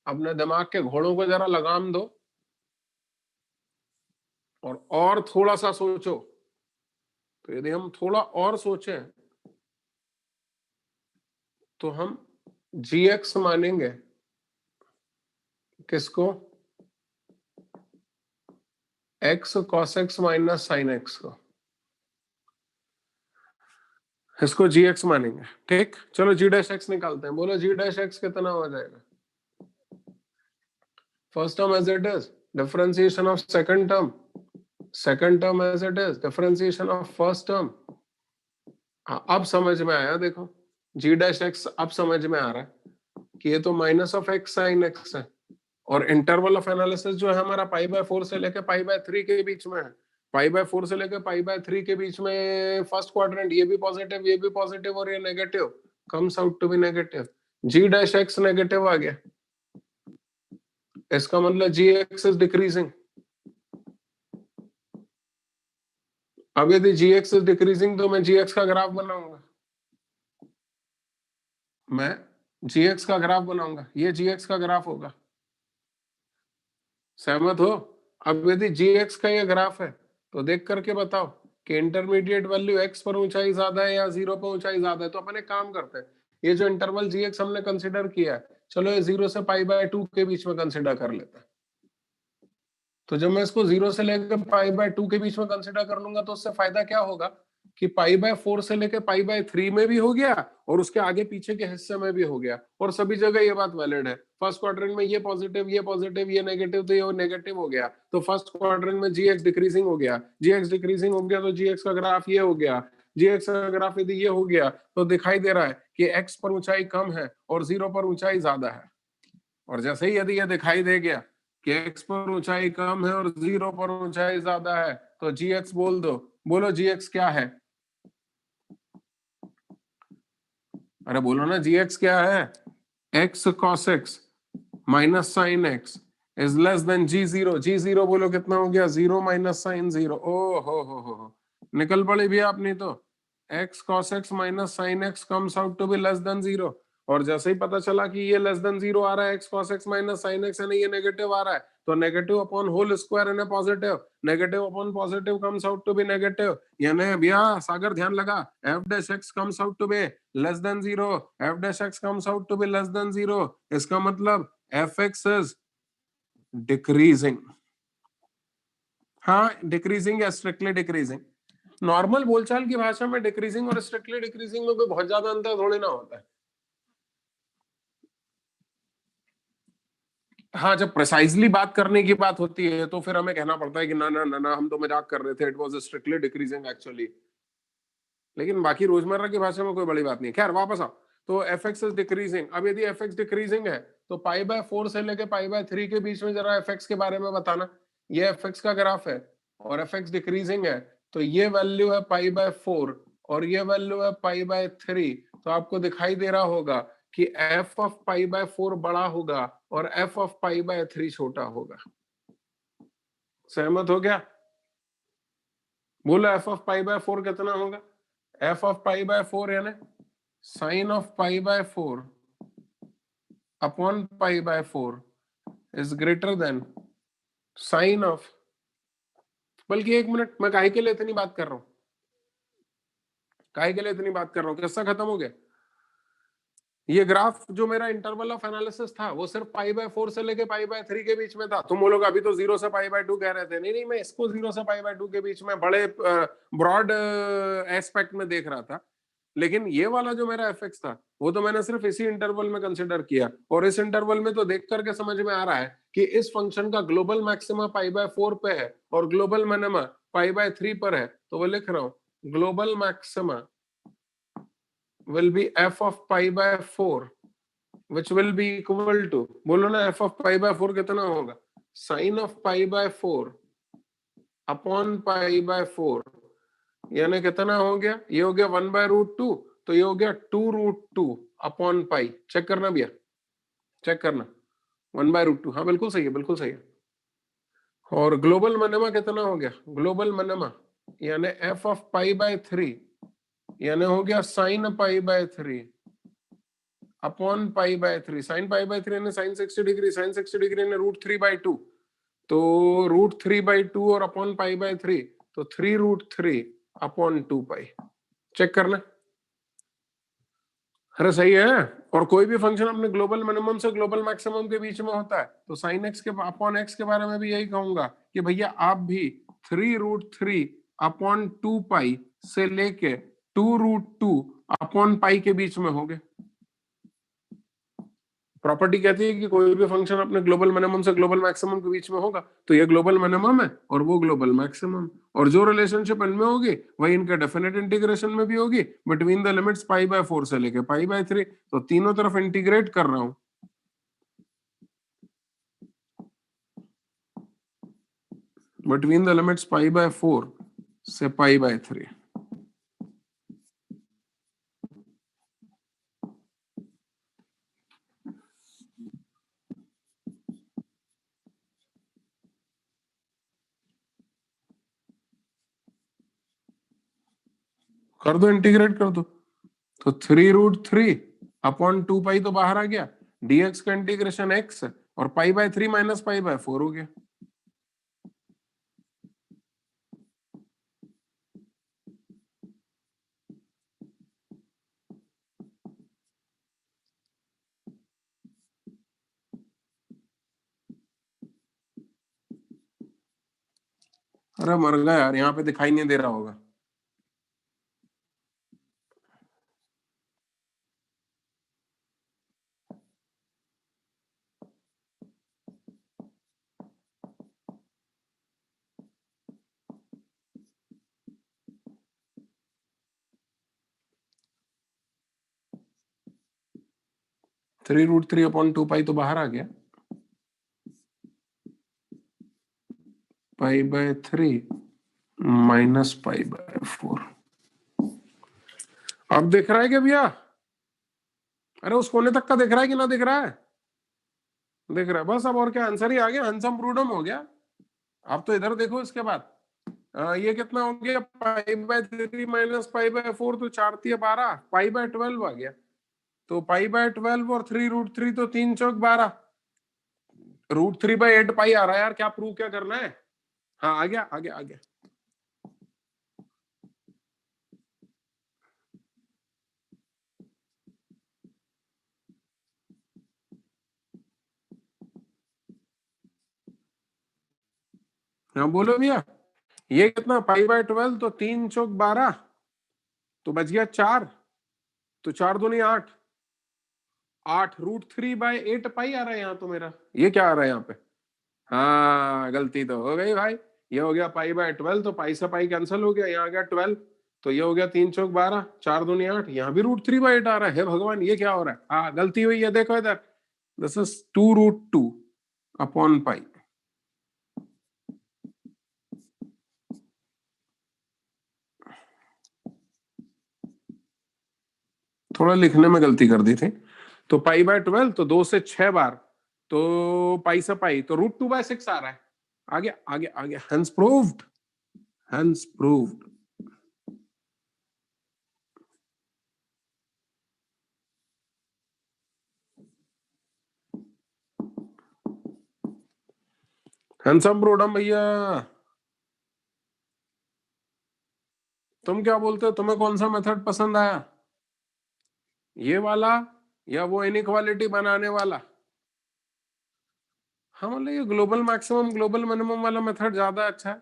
अपने दिमाग के घोड़ों को जरा लगाम दो और थोड़ा सा सोचो। तो यदि हम थोड़ा और सोचें तो हम gx मानेंगे किसको? x cos x minus sin x को, इसको gx मानेंगे। ठीक, चलो g' निकालते हैं। बोलो g' कितना हो जाएगा? First term as it is, differentiation of second term, second term as it is, differentiation of first term. अब समझ में आया? देखो g' अब समझ में आ रहा है कि ये तो minus of x sin x है, और इंटरवल ऑफ एनालिसिस जो है हमारा π/4 से लेके π/3 के बीच में है। π/4 से लेकर π/3 के बीच में फर्स्ट क्वाड्रेंट, ये भी पॉजिटिव और ये negative, comes out to be negative. g' negative आ गया, इसका मतलब gx इज डिक्रीजिंग। अब यदि gx इज डिक्रीजिंग तो मैं gx का ग्राफ बनाऊंगा, ये gx का ग्राफ होगा। सहमत हो? अब यदि gx का ये ग्राफ है तो देख करके बताओ कि इंटरमीडिएट वैल्यू x पर ऊंचाई ज्यादा है या 0 पर ऊंचाई ज्यादा है। तो अपन एक काम करते हैं, ये जो इंटरवल gx हमने कंसिडर किया है, चलो ये 0 से π/2 के बीच में कंसिडर कर लेते हैं। तो जब मैं इसको 0 से लेकर π/2 के बीच में कंसिडर कर लूंगा तो उससे फायदा क्या होगा कि π/4 से लेकर π/3 में भी हो गया और उसके आगे पीछे के हिस्से में भी हो गया, और सभी जगह ये बात वैलिड है। फर्स्ट क्वाड्रेंट में ये पॉजिटिव, ये नेगेटिव, तो ये नेगेटिव हो गया, तो फर्स्ट क्वाड्रेंट में gx डिक्रीजिंग हो गया, तो gx का ग्राफ ये हो गया। gx का ग्राफ यदि ये हो गया तो दिखाई दे रहा है कि x पर ऊंचाई कम है और 0 पर ऊंचाई ज्यादा है। और जैसे ही यदि ये दिखाई दे गया कि x पर ऊंचाई कम है और 0 पर ऊंचाई ज्यादा है तो gx बोल दो। बोलो gx क्या है? अरे बोलो ना, gx क्या है? x cos x minus sine x is less than g0 बोलो कितना हो गया? 0 माइनस साइन 0। ओ हो निकल पड़ी भी आप, नहीं तो x cos x minus sine x comes out to be less than 0। और जैसे ही पता चला कि ये लेस देन 0 आ रहा है, x cos x minus sine x, यानी ये नेगेटिव आ रहा है, तो नेगेटिव अपॉन होल स्क्वायर यानी positive, negative upon positive comes out to be negative. यानी भैया सागर ध्यान लगा, f' comes out to be less than 0, f' comes out to be less than 0। इसका मतलब fx इज डिक्रीजिंग। हाँ, डिक्रीजिंग या स्ट्रिक्टली डिक्रीजिंग। नॉर्मल बोलचाल की भाषा में डिक्रीजिंग और स्ट्रिक्टली डिक्रीजिंग में कोई बहुत ज्यादा अंतर थोड़ी ना होता है। हाँ, जब प्रिसाइजली बात करने की बात होती है तो फिर हमें कहना पड़ता है कि ना ना ना ना हम तो मजाक कर रहे थे, it was strictly decreasing actually. लेकिन बाकी रोजमर्रा की भाषा में कोई बड़ी बात नहीं। खैर वापस आओ, तो fx इज डिक्रीजिंग। अब यदि fx डिक्रीजिंग है तो π/4 से लेके π/3 के बीच में जरा fx के बारे में बताना। ये fx का ग्राफ है और fx डिक्रीजिंग है, तो ये वैल्यू है π/4 और ये वैल्यू है π/3। तो आपको दिखाई दे रहा होगा कि f ऑफ π/4 बड़ा होगा और f ऑफ π/3 छोटा होगा। सहमत हो गया? बोलो f ऑफ π/4 कितना होगा? f ऑफ π/4 यानी sine of π/4 upon π/4 is greater than sine of, बल्कि एक मिनट, मैं काहे के लिए इतनी बात कर रहा हूं? किस्सा खत्म हो गया? ये ग्राफ जो मेरा इंटरवल ऑफ एनालिसिस था वो सिर्फ π/4 से लेके π/3 के बीच में था। तुम बोलोग अभी तो 0 से π/2 कह रहे थे। नहीं, मैं इसको 0 से π/2 के बीच में बड़े ब्रॉड एस्पेक्ट में देख रहा था। लेकिन ये वाला जो मेरा fx था वो तो मैंने सिर्फ इसी इंटरवल में कंसिडर किया, और इस इंटरवल में तो देख करके समझ में आ रहा है कि इस फंक्शन का ग्लोबल मैक्सिमा π/4 पे है और ग्लोबल मिनिमा π/3 पर है। तो वो लिख रहा हूं, global maxima will be f of π/4 which will be equal to, बोलो ना f of π/4 कितना होगा? साइन ऑफ π/4 अपॉन π/4 यानी कितना हो गया? ये हो गया 1/√2, तो ये हो गया 2√2 अपॉन पाई। चेक करना भैया, चेक करना, 1/√2। हाँ बिल्कुल सही है, बिल्कुल सही है। और ग्लोबल मिनिमा कितना हो गया? ग्लोबल मिनिमा यानी f ऑफ π/3 यानी हो गया साइन π/3 अपॉन π/3। साइन π/3 यानी साइन 60 डिग्री, साइन 60 डिग्री यानी √3/2, तो √3/2 और अपॉन π/3 तो 3√3 अपॉन 2 चेक करना। अरे सही है। और कोई भी फंक्शन अपने ग्लोबल मिनिमम से ग्लोबल मैक्सिमम के बीच में होता है, तो साइन एक्स के अपॉन एक्स के बारे में भी यही कहूंगा कि भैया आप भी 3√3 अपॉन 2 से लेके 2√2 अपॉन पाई के बीच में होंगे। प्रॉपर्टी कहती है कि कोई भी फंक्शन अपने ग्लोबल मिनिमम से ग्लोबल मैक्सिमम के बीच में होगा, तो ये ग्लोबल मिनिमम है और वो ग्लोबल मैक्सिमम, और जो रिलेशनशिप इनमें होगी वही इनके डेफिनेट इंटीग्रेशन में भी होगी बिटवीन द लिमिट्स π/4 से लेके π/3। तो तीनों तरफ इंटीग्रेट कर रहा हूं। Between the limits pi by 4 से पाई बाय 3। कर दो, इंटीग्रेट कर दो। तो 3√3 अपॉन 2 पाई तो बाहर आ गया, dx का इंटीग्रेशन x और pi by 3 minus pi by 4 हो गया। अरे मर गया यार, यहाँ पे दिखाई नहीं दे रहा होगा। (3√3 अपॉन 2 पाई तो बाहर आ गया, pi by 3 minus pi by 4। अब दिख रहा है क्या भैया? अरे उस कोने तक का दिख रहा है कि ना दिख रहा है? दिख रहा है, बस। अब और क्या, आंसर ही आ गया, हंसम प्रूडम हो गया। अब तो इधर देखो, इसके बाद ये कितना हो गया, pi by 3 minus pi by 4, तो 4 3 12, पाई बाय 12 आ गया। तो पाई बाय 12 और 3√3 तो 3 चौक 12, √3 बाय 8 पाई आ रहा है यार। क्या प्रूव क्या करना है? हाँ आ गया, आ गया, आ गया। हाँ बोलो भैया। ये कितना, पाई बाय 12 तो 3 चौक 12, तो बच गया 4, तो 4 दूनी 8, 8 √3 बाय 8 पाई आ रहा है यहाँ तो मेरा। ये क्या आ रहा है यहाँ पे? हाँ गलती तो हो गई भाई। ये हो गया पाई बाय 12, तो पाई से पाई कैंसिल हो गया, यहाँ आ गया 12, तो ये हो गया 3 चौक 12, 4 दूनी 8, यहाँ भी √3 बाय 8 आ रहा है। भगवान ये क्या हो रहा है? हाँ गलती हुई है, देखो इधर, दिस इज 2√2 अपॉन पाई। थोड़ा लिखने में गलती कर दी थी। तो पाई बाय 12 तो 2 से 6 बार, तो पाई से पाई तो √2 बाय 6 आ रहा है। आगे आगे आगे, हेंस प्रूव्ड, हेंस प्रूव्ड। हैंसम प्रूडम भैया। तुम क्या बोलते हो, तुम्हें कौन सा मेथड पसंद आया, ये वाला या वो इनइक्वालिटी बनाने वाला? हाँ मतलब ये ग्लोबल मैक्सिमम ग्लोबल मिनिमम वाला मेथड ज्यादा अच्छा है।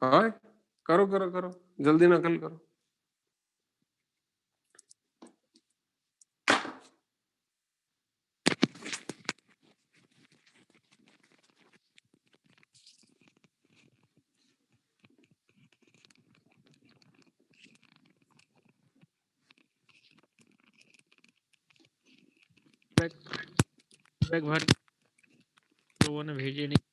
हाँ करो करो करो, जल्दी नकल करो। बैग भर लोगों ने भेजे नहीं।